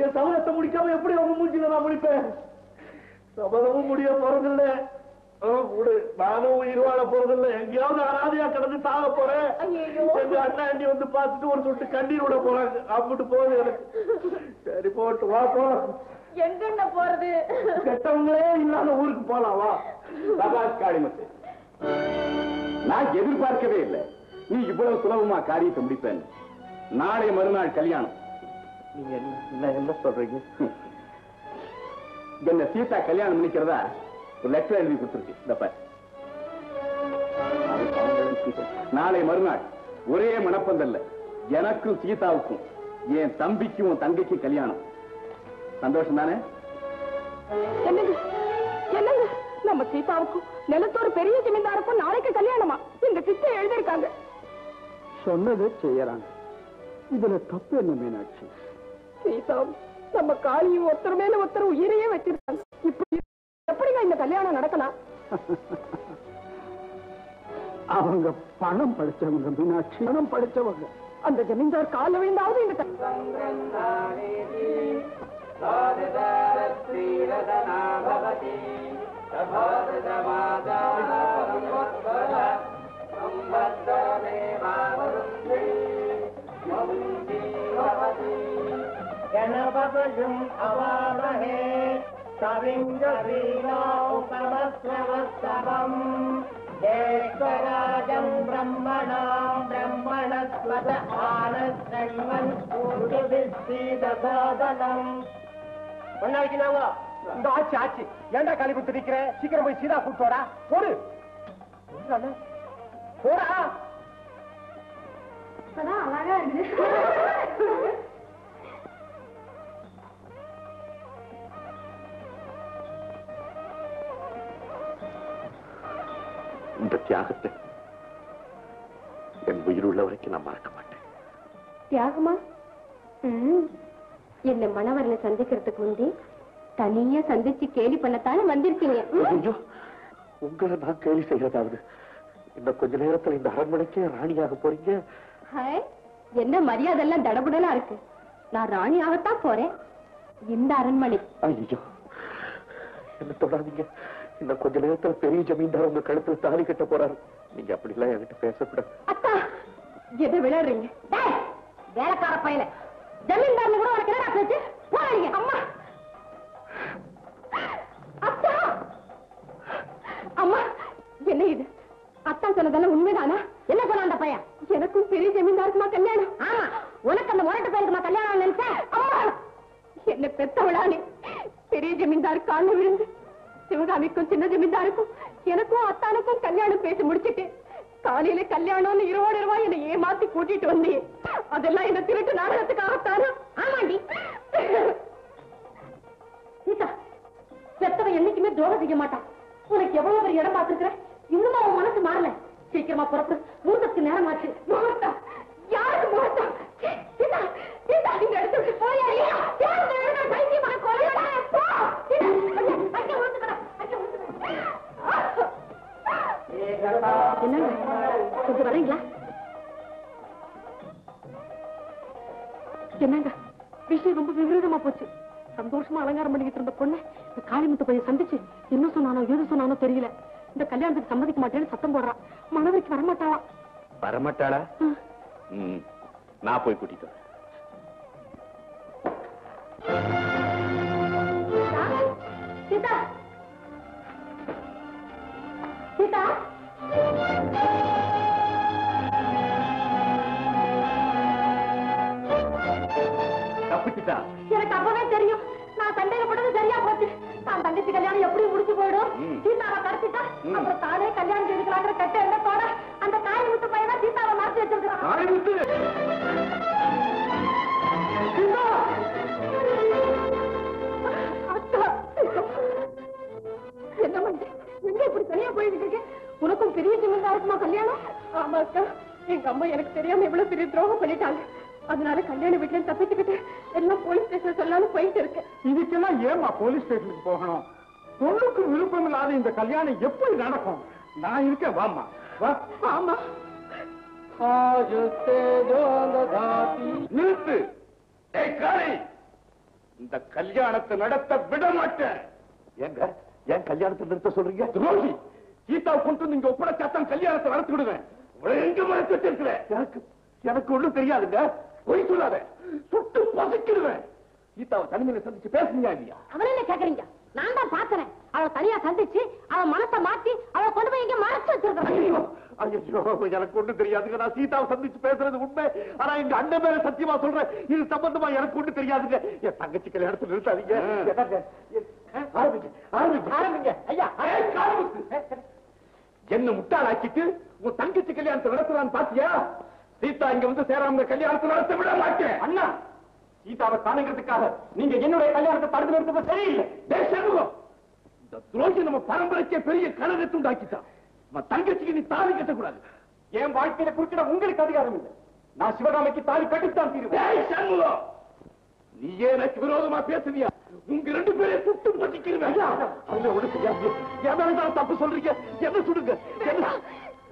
S1: என் சபதத்தை முடிக்காம எப்படி அவங்க மூஞ்சில நான் முடிப்பேன்? சபதமும் முடிய போறதில்ல, நானும் உயிர் வாழ போறதில்ல. எங்கேயாவது அனாதையா கிடந்து சாக போறேன். எங்க அண்ணா அண்ணி வந்து பார்த்துட்டு ஒரு சொட்டு கண்ணீர் விட போறாங்க. அப்பிட்டு போகுது எனக்கு. சரி போட்டு வா போலாம்.
S3: எங்க போறது?
S1: கெட்டவங்களே இல்லாத ஊருக்கு போலாம் வா.
S2: காளிமுத்து, நான் எதிர்பார்க்கவே இல்லை நீ இவ்வளவு சுலபமா காரியத்தை முடிப்பேன். நாளை மறுநாள் கல்யாணம்.
S1: நீங்க என்ன சொல்றீங்க?
S2: என்ன சீதா கல்யாணம் பண்ணிக்கிறதா ஒரு லெட்டர் எழுதி கொடுத்துருக்கு. நாளை மறுநாள் ஒரே மணப்பந்தல்ல எனக்கும் சீதாவுக்கும் என் தம்பிக்கும் தங்கைக்கும் கல்யாணம். சந்தோஷம் தானே?
S3: என்னங்க என்னங்க, நம்ம சீதாவுக்கும் நிலத்தோர் பெரிய ஜமீன்தாருக்கும் நாளைக்கு கல்யாணமா? இந்த சித்தை எழுதியிருக்காங்க.
S4: சொன்னதை செய்யறாங்க. இதுல தப்பு என்ன மீனாட்சி?
S3: சீதாவும் நம்ம காளியும் ஒருத்தர் மேல ஒருத்தர் உயிரையே வச்சிருக்காங்க. இப்படி எப்படிங்க இந்த கல்யாணம் நடக்கலாம்?
S4: அவங்க பணம் படிச்சவங்க மீனாட்சி, பணம் படிச்சவங்க.
S3: அந்த ஜமீன்தார் கால விழுந்தாவது இந்த
S7: गणपतिं अवामहे कविं उपमस्रवस्तवम् ज्येष्ठराजं ब्रह्मणां ब्रह्मणस्पत आनश्रण्वन् पूर्वविश्रीदसादनम्. பொண்ணாக்கினாங்க இந்த ஆச்சு ஆச்சு. ஏண்டா காலி குத்து நிக்கிற? சீக்கிரம் போய் சீதா கூட்டோடா. போடு போடா.
S3: அழகா இருக்குது.
S1: இந்த தியாகத்தை என் உயிர் உள்ள வரைக்கும் நான் மறக்க மாட்டேன்.
S6: தியாகமா? என்ன மணவரனை சந்திக்கிறதுக்கு முந்தி தனியா சந்திச்சு கேலி பண்ணத்தானே வந்திருக்கீங்க.
S1: ஐயோ, உங்களை நான் கேலி செய்யறதாவது? இன்னும் கொஞ்ச நேரத்துல இந்த அரண்மனைக்கே ராணியாக போறீங்க.
S6: என்ன மரியாதை எல்லாம் தடபுடலா இருக்கு. நான் ராணியாகத்தான் போறேன். இந்த அரண்மனை.
S1: ஐயோ, என்ன தொடாதீங்க. இன்னும் கொஞ்ச நேரத்துல பெரிய ஜமீன்தார் உங்க கழுத்துல தாலி கட்ட போறாரு. நீங்க அப்படி எல்லாம் என்கிட்ட பேசக்கூடாது.
S6: அத்தா, எதை விளையாடுறீங்க? வேலைக்கார பையல ஜமீன்தார் கூட உனக்கு என்ன பேச்சு? போறீங்க. அம்மா அத்தா, அம்மா என்ன இது? அத்தா சொன்னதெல்லாம் உண்மைதானா? என்ன சொன்ன அந்த பையன்? எனக்கும் பெரிய ஜமீன்தாருக்குமா கல்யாணம்? ஆமா, உனக்கு அந்த முரட்டு பையனுக்குமா கல்யாணம் நினைச்சேன். அம்மா, என்ன பெத்தவளானே பெரிய ஜமீன்தார் காலில் விழுந்து சிவகாமிக்கும் சின்ன ஜமீன்தாருக்கும் எனக்கும் அத்தானுக்கும் கல்யாணம் பேசி முடிச்சிட்டு காலையில கல்யாணம்னு இருபது என்னை ஏமாத்தி கூட்டிட்டு வந்தே. அதெல்லாம் என்ன திருட்டு நாடகத்துக்காகத்தானா? ஆமாண்டி. சீதா, பெத்தவன் என்னைக்குமே துரோகம் செய்ய மாட்டான். உனக்கு எவ்வளவு ஒரு இடம் பார்த்திருக்கிற? இன்னும் அவன் மனசு மாறல. சீக்கிரமா புறப்படு, முகூர்த்தத்துக்கு நேரம் ஆச்சு. முகூர்த்தம்? யாருக்கு முகூர்த்தம்? சீதா, சீதா, இந்த இடத்துக்கு போயா இல்லையா? பைத்தியமான கொலையடா. போ அங்கே ஊத்துக்கடா, அங்கே ஊத்துக்கடா. என்னங்க, கொஞ்சம் வரீங்களா? என்னங்க, விஷயம் ரொம்ப விபரீதமா போச்சு. சந்தோஷமா அலங்காரம் பண்ணிக்கிட்டு இருந்த பொண்ணு இந்த காளிமுத்து போய் சந்திச்சு என்ன சொன்னானோ ஏது சொன்னானோ தெரியல. இந்த கல்யாணத்துக்கு சம்மதிக்க மாட்டேன்னு சத்தம் போடுறான். மனவரைக்கு வரமாட்டாளா?
S2: வரமாட்டாளா? நான் போய் கூட்டிட்டு வரேன்.
S6: சீதா, சீதா,
S2: தப்பிச்சுட்டா?
S6: எனக்கு அப்பவே தெரியும். நான் சந்தேகப்பட்டது சரியா போச்சு. நான் தங்கச்சி கல்யாணம் எப்படி முடிச்சு போயிடும்? சீதாவை கடத்திட்டா அப்புறம் தானே கல்யாணம் செய்துக்கலாங்கிற கட்ட எண்ணத்தோட அந்த காளிமுத்து பையனா சீதாவை மறைச்சு வச்சிருக்கான்.
S2: காளிமுத்து!
S3: என்ன பண்ண? எங்க இப்படி தனியா போயிட்டு இருக்கேன்? சம்பந்தம் இருக்குமா கல்யாணம்? ஆமா அக்கா, எங்க அம்மா எனக்கு தெரியாம இவ்வளவு பெரிய துரோகம் பண்ணிட்டாங்க. அதனால கல்யாண வீட்டுல தப்பிச்சுக்கிட்டு எல்லாம் போலீஸ் ஸ்டேஷன் சொல்லாலும் போயிட்டு இருக்கேன்.
S2: இதுக்கெல்லாம் ஏமா போலீஸ் ஸ்டேஷனுக்கு போகணும்? பொண்ணுக்கு விருப்பம் இல்லாத இந்த கல்யாணம் எப்படி நடக்கும்? நான் இருக்கேன், வாமா வா.
S3: ஆமா,
S2: நிறுத்து. இந்த கல்யாணத்தை நடத்த விட மாட்டேன்.
S1: ஏங்க ஏன் கல்யாணத்தை நிறுத்த சொல்றீங்க?
S2: துரோகி, கீதாவை கொண்டு வந்து இங்க ஒப்படைச்சாத்தான் கல்யாணத்தை நடத்தி விடுவேன். எங்க மறைச்சு வச்சிருக்கிறேன்?
S1: எனக்கு ஒண்ணும் தெரியாதுங்க.
S2: பொய் சொல்லாத, சுட்டு பசிக்கிடுவேன். கீதாவை தனிமையில சந்திச்சு பேசுறீங்க இல்லையா?
S6: அவனை என்ன கேக்குறீங்க? நான் தான் பாக்குறேன். அவளை தனியா சந்திச்சு அவன் மனசை மாத்தி அவளை கொண்டு போய் இங்க மறைச்சு வச்சிருக்கேன்.
S1: ஐயோ எனக்கு ஒண்ணும் தெரியாதுங்க. நான் சீதாவை சந்திச்சு பேசுறது உண்மை. ஆனா எங்க அண்ணன் மேல சத்தியமா சொல்றேன், இது சம்பந்தமா எனக்கு ஒண்ணும் தெரியாதுங்க. என் தங்கச்சி கல்யாணத்தை நிறுத்தாதீங்க.
S2: ஆரம்பிங்க ஐயா. என்ன முட்டாளாக்கிட்டு உன் தங்கச்சி கல்யாணத்தை நடத்தலான்னு பாத்தியா? சீதா இங்க வந்து சேராம கல்யாணத்தை நடத்த விட மாட்டேன். அண்ணா, சீதாவை காணுங்கிறதுக்காக நீங்க என்னுடைய கல்யாணத்தை தடுத்து நிறுத்தது சரியில்லை. இந்த துரோகி நம்ம பரம்பரைக்கே பெரிய கலகத்தை உண்டாக்கிட்டான். நம்ம தங்கச்சிக்கு நீ தாலி கட்டக்கூடாது. என் வாழ்க்கையில குறிப்பிட உங்களுக்கு அதிகாரம் இல்லை. நான் சிவகாமிக்கு தாலி கட்டித்தான் தீருவேன். நீயே எனக்கு விரோதமா பேசுவியா? உங்க ரெண்டு பேரையும் சுட்டு பசிக்கிறேன். தப்பு சொல்றீங்க. என்ன சுடுங்க,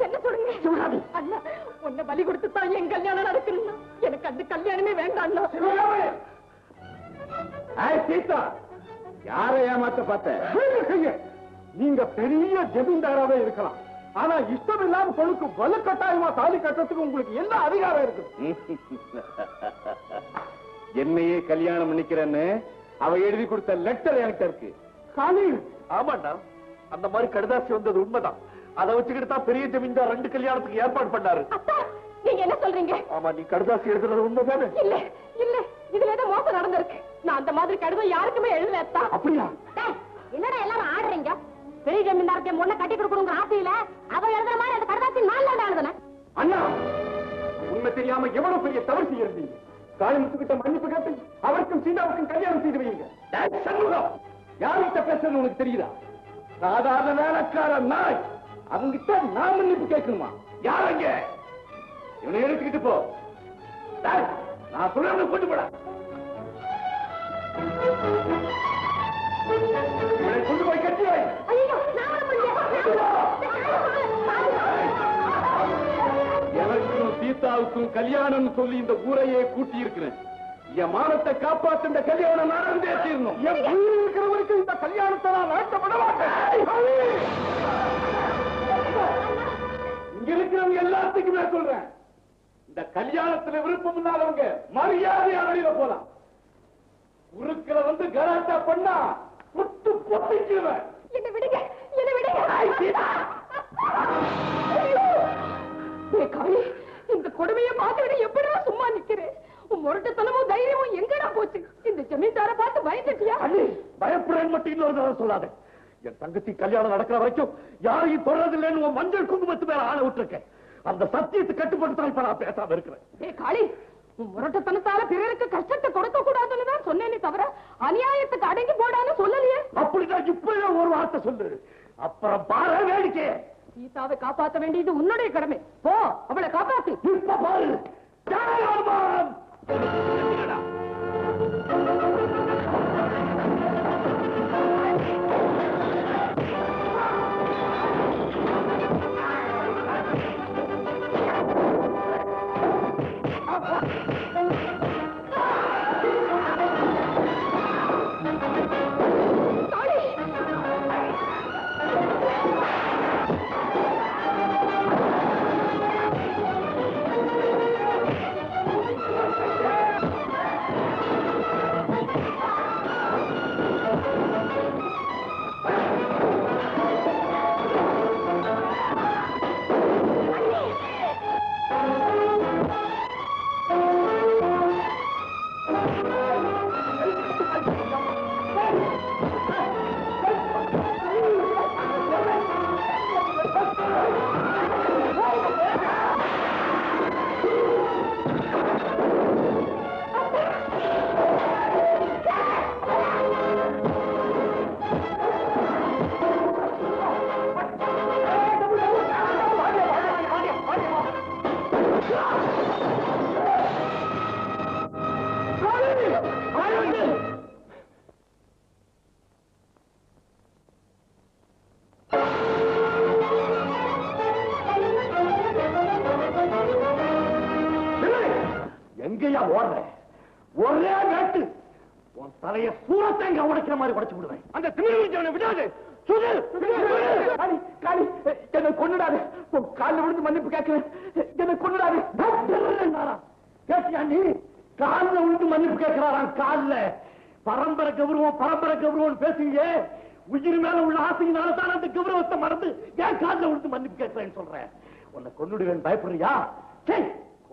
S3: என்ன சொல்லுங்க சிவகாமி? அண்ணா, உன்னை பலி கொடுத்து தான் என் கல்யாணம் நடக்கணும்னா எனக்கு அந்த கல்யாணமே வேண்டாம்.
S2: சீதா, யாரை ஏமாத்த பார்த்த? நீங்க பெரிய ஜமீன்தாராவே இருக்கலாம், ஆனா இஷ்டம் இல்லாம பொழுக்கு வலுக்கட்டாயமா தாலி கட்டுறதுக்கு உங்களுக்கு என்ன அதிகாரம் இருக்கு? என்னையே கல்யாணம் பண்ணிக்கிறேன்னு அவ எழுதி கொடுத்த லெட்டர் என்கிட்ட இருக்கு.
S1: ஆமாண்டா, அந்த மாதிரி கடுதாசி வந்தது உண்மைதான். அதை வச்சுக்கிட்டு தான் பெரிய ஜமீன்தார் 2 கல்யாணத்துக்கு ஏற்பாடு பண்ணாரு.
S3: நீங்க என்ன சொல்றீங்க?
S1: ஆமா, நீ கடுதாசி எழுதுறது உண்மைதானே?
S3: இல்ல இல்ல, இதுல ஏதோ மோசம் நடந்திருக்கு. நான் அந்த மாதிரி கடிதம் யாருக்குமே எழுதல.
S1: அப்படியா?
S6: என்னடா எல்லாரும் ஆடுறீங்க? பெரிய ஜமீன்தாருக்கு முன்ன கட்டி கொடுக்கணுங்கிற ஆசையில அவ எழுதுற மாதிரி அந்த கடதாசி நான் எழுதுனேன்.
S2: அண்ணா, உண்மை தெரியாம எவ்வளவு பெரிய தவறு செய்யறீங்க. காளிமுத்துக்கிட்ட மன்னிப்பு கேட்டு அவருக்கும் சீதாவுக்கும் கல்யாணம் செய்து வைங்க. யார்கிட்ட பேசுறது உனக்கு தெரியுதா? சாதாரண வேலைக்கார நாய், அவங்கிட்ட நான் மன்னிப்பு கேட்கணுமா? யாரங்க? இவனை எடுத்துக்கிட்டு போ. நான் சொல்ல கொண்டு போட. இவனை கொண்டு போய் கட்டி வை. எனக்கும் சீதாவுக்கும் கல்யாணம் சொல்லி இந்த ஊரையே கூட்டி இருக்கிறேன். என் மானத்தை காப்பாற்ற இந்த கல்யாணம் நடந்தே தீரணும். என் உயிர் இருக்கிறவருக்கு இந்த கல்யாணத்தை நான் நடத்தப்பட மாட்டேன். இங்க இருக்கிறவங்க எல்லாத்துக்குமே சொல்றேன், இந்த கல்யாணத்துல விருப்பம் இல்லாதவங்க மரியாதையா வெளியில போலாம். உருக்கிற வந்து கலாட்டா பண்ணா புட்டு பொட்டிக்குவேன்.
S3: என்ன விடுங்க, என்ன விடுங்க. இந்த கொடுமையை பார்த்துவிட எப்படிடா சும்மா நிக்கிறேன்? உன் முரட்டுத்தனமும் தைரியமும் எங்கடா போச்சு? இந்த ஜமீன்தாரை பார்த்து பயந்துட்டியா?
S1: பயப்படுறேன் மட்டும் இன்னொரு தடவை சொல்லாத. என் தங்கச்சி கல்யாணம் நடக்கிற வரைக்கும் யாரையும் தொடரதில்லைன்னு உன் மஞ்சள் குங்குமத்து மேல ஆள விட்டுருக்கேன். அந்த சத்தியத்தை கட்டுப்படுத்தான் இப்ப நான் பேசாம இருக்கிறேன்.
S3: காளி, உன் முரட்டுத்தனத்தால பிறருக்கு கஷ்டத்தை கொடுக்க கூடாதுன்னு தான் சொன்னேனே தவிர அநியாயத்துக்கு அடங்கி போடான்னு சொல்லலையே.
S1: அப்படிதான் இப்பவே ஒரு வார்த்தை சொல்லு, அப்புறம் பாரு வேடிக்கை.
S3: சீதாவை காப்பாற்ற வேண்டியது உன்னுடைய கடமை. போ, அவளை காப்பாத்து.
S1: இப்ப பாரு. ஜெயராமன்! எங்கேயா ஓடுற? ஒரே வேட்டு உன் தலைய சூரத்தேங்க உடைக்கிற மாதிரி உடைச்சு விடுவேன். அந்த திமிர்ஜவனை விடாது. என்ன கொண்டுடாது. காலில் விழுந்து மன்னிப்பு கேட்கிறேன். என்ன கொண்டுடாது. கேட்டியா நீ? காலில் விழுந்து மன்னிப்பு கேட்கிறாராம். காலில் பரம்பரை கௌரவம் பேசுங்க. உயிர் மேல உள்ள ஆசையினால தான் அந்த கௌரவத்தை மறந்து ஏன் காலில் விழுந்து மன்னிப்பு கேட்கிறேன்னு சொல்றேன். உன்னை கொண்டுடுவேன் பயப்படுறியா?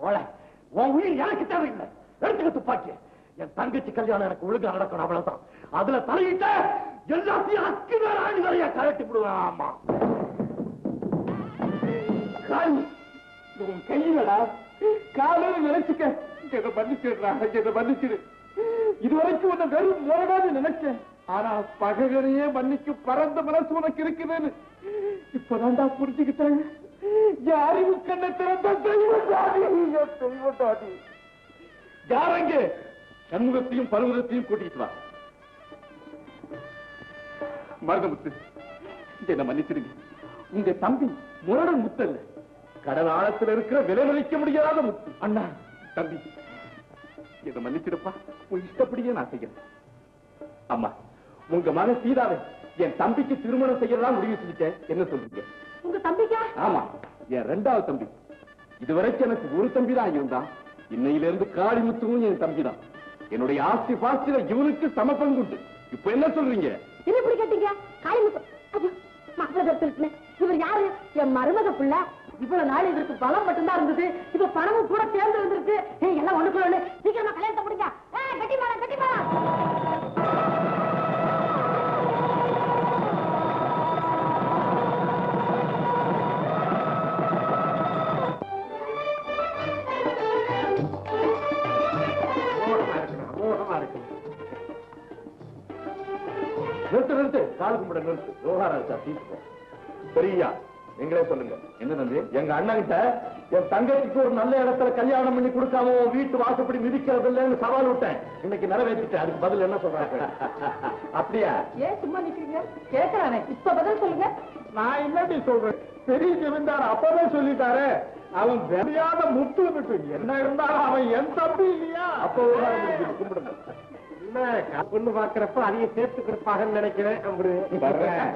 S1: கோழை, உன் உயிர் எனக்கு தேவையில்லை. எடுத்துக்க துப்பாக்கி. என் தங்கச்சி கல்யாணம் எனக்கு ஒழுங்கா நடக்கணும், அவ்வளவுதான். அதுல தலையிட்ட எல்லாத்தையும் அக்கு வேற ஆணி வரையா கழட்டி விடுவேன். ஆமா உன் கையிலடா காலையில நினைச்சுக்க. என்ன மன்னிச்சிடுறா, என்ன மன்னிச்சிடு. இதுவரைக்கும் உன்னை வெறும் முரடான்னு நினைச்சேன். ஆனா பகைவனையே மன்னிக்கும் பரந்த மனசு உனக்கு இருக்குதுன்னு இப்பதான்டா புரிஞ்சுக்கிட்டேன். என் அறிவு கண்ணை திறந்த தெய்வட்டாடி. யாரங்க சண்முகத்தையும் பருவத்தையும் கூட்டிட்டு வா. மருதமுத்து, என்ன மன்னிச்சிடுங்க. உங்க தம்பி முரடன் முத்து அல்ல, கடல் ஆழத்தில் இருக்கிற விலைமதிக்க முடியாத முத்து. அண்ணா தம்பி, என்ன மன்னிச்சிருப்பா. உன் இஷ்டப்படியே நான் செய்யறேன். அம்மா, உங்க மகன் சீதாவை என் தம்பிக்கு திருமணம் செய்யறதா முடிவு செஞ்சுட்டேன். என்ன சொல்றீங்க?
S3: உங்க தம்பிக்கா?
S1: ஆமா, என் ரெண்டாவது தம்பி. இதுவரைக்கும் எனக்கு ஒரு தம்பி தான் இருந்தான். இன்னையிலிருந்து காளிமுத்துவும் என் தம்பி தான். என்னுடைய ஆஸ்தி பாஸ்தில இவனுக்கு சமப்பங்கு உண்டு. இப்ப என்ன சொல்றீங்க?
S3: என்ன இப்படி கேட்டீங்க? காளிமுத்து மாப்பிள்ளை இவர் யாரு? என் மருமக பிள்ளை. இவ்வளவு நாள் இதற்கு பலம் மட்டும்தான் இருந்தது. இப்ப பணமும் கூட சேர்ந்து வந்திருக்கு. எல்லாம் ஒண்ணுக்குள்ள ஒண்ணு. சீக்கிரமா கல்யாணத்தை முடிங்க. கட்டி மேடம், கட்டி மேடம்.
S1: நிறுத்து, காலு கும்பிட நிறுத்து. ரோஹாராஜா தீர்ப்போம். பெரியா, நீங்களே சொல்லுங்க. என்ன தம்பி? எங்க அண்ணன் கிட்ட என் தங்கச்சிக்கு ஒரு நல்ல இடத்துல கல்யாணம் பண்ணி கொடுக்காம வீட்டு வாசப்படி மிதிக்கிறது இல்லைன்னு சவால் விட்டேன். இன்னைக்கு நிறைவேற்றிட்டேன். அதுக்கு பதில் என்ன சொல்றாங்க? அப்படியா?
S3: ஏன் சும்மா நிக்கிறீங்க? கேட்கிறானே, இப்ப பதில் சொல்லுங்க.
S4: நான் என்னடி சொல்றேன்? பெரிய ஜமீன்தார் அப்பவே சொல்லிட்டாரு. அவன் தெரியாத முத்து விட்டு என்ன இருந்தாலும் அவன் என் தம்பி இல்லையா?
S1: அப்போ கும்பிடுங்க.
S7: பொண்ணு பாக்குறப்ப அதையும் சேர்த்து கொடுப்பாங்கன்னு நினைக்கிறேன்.
S1: வர்றேன்.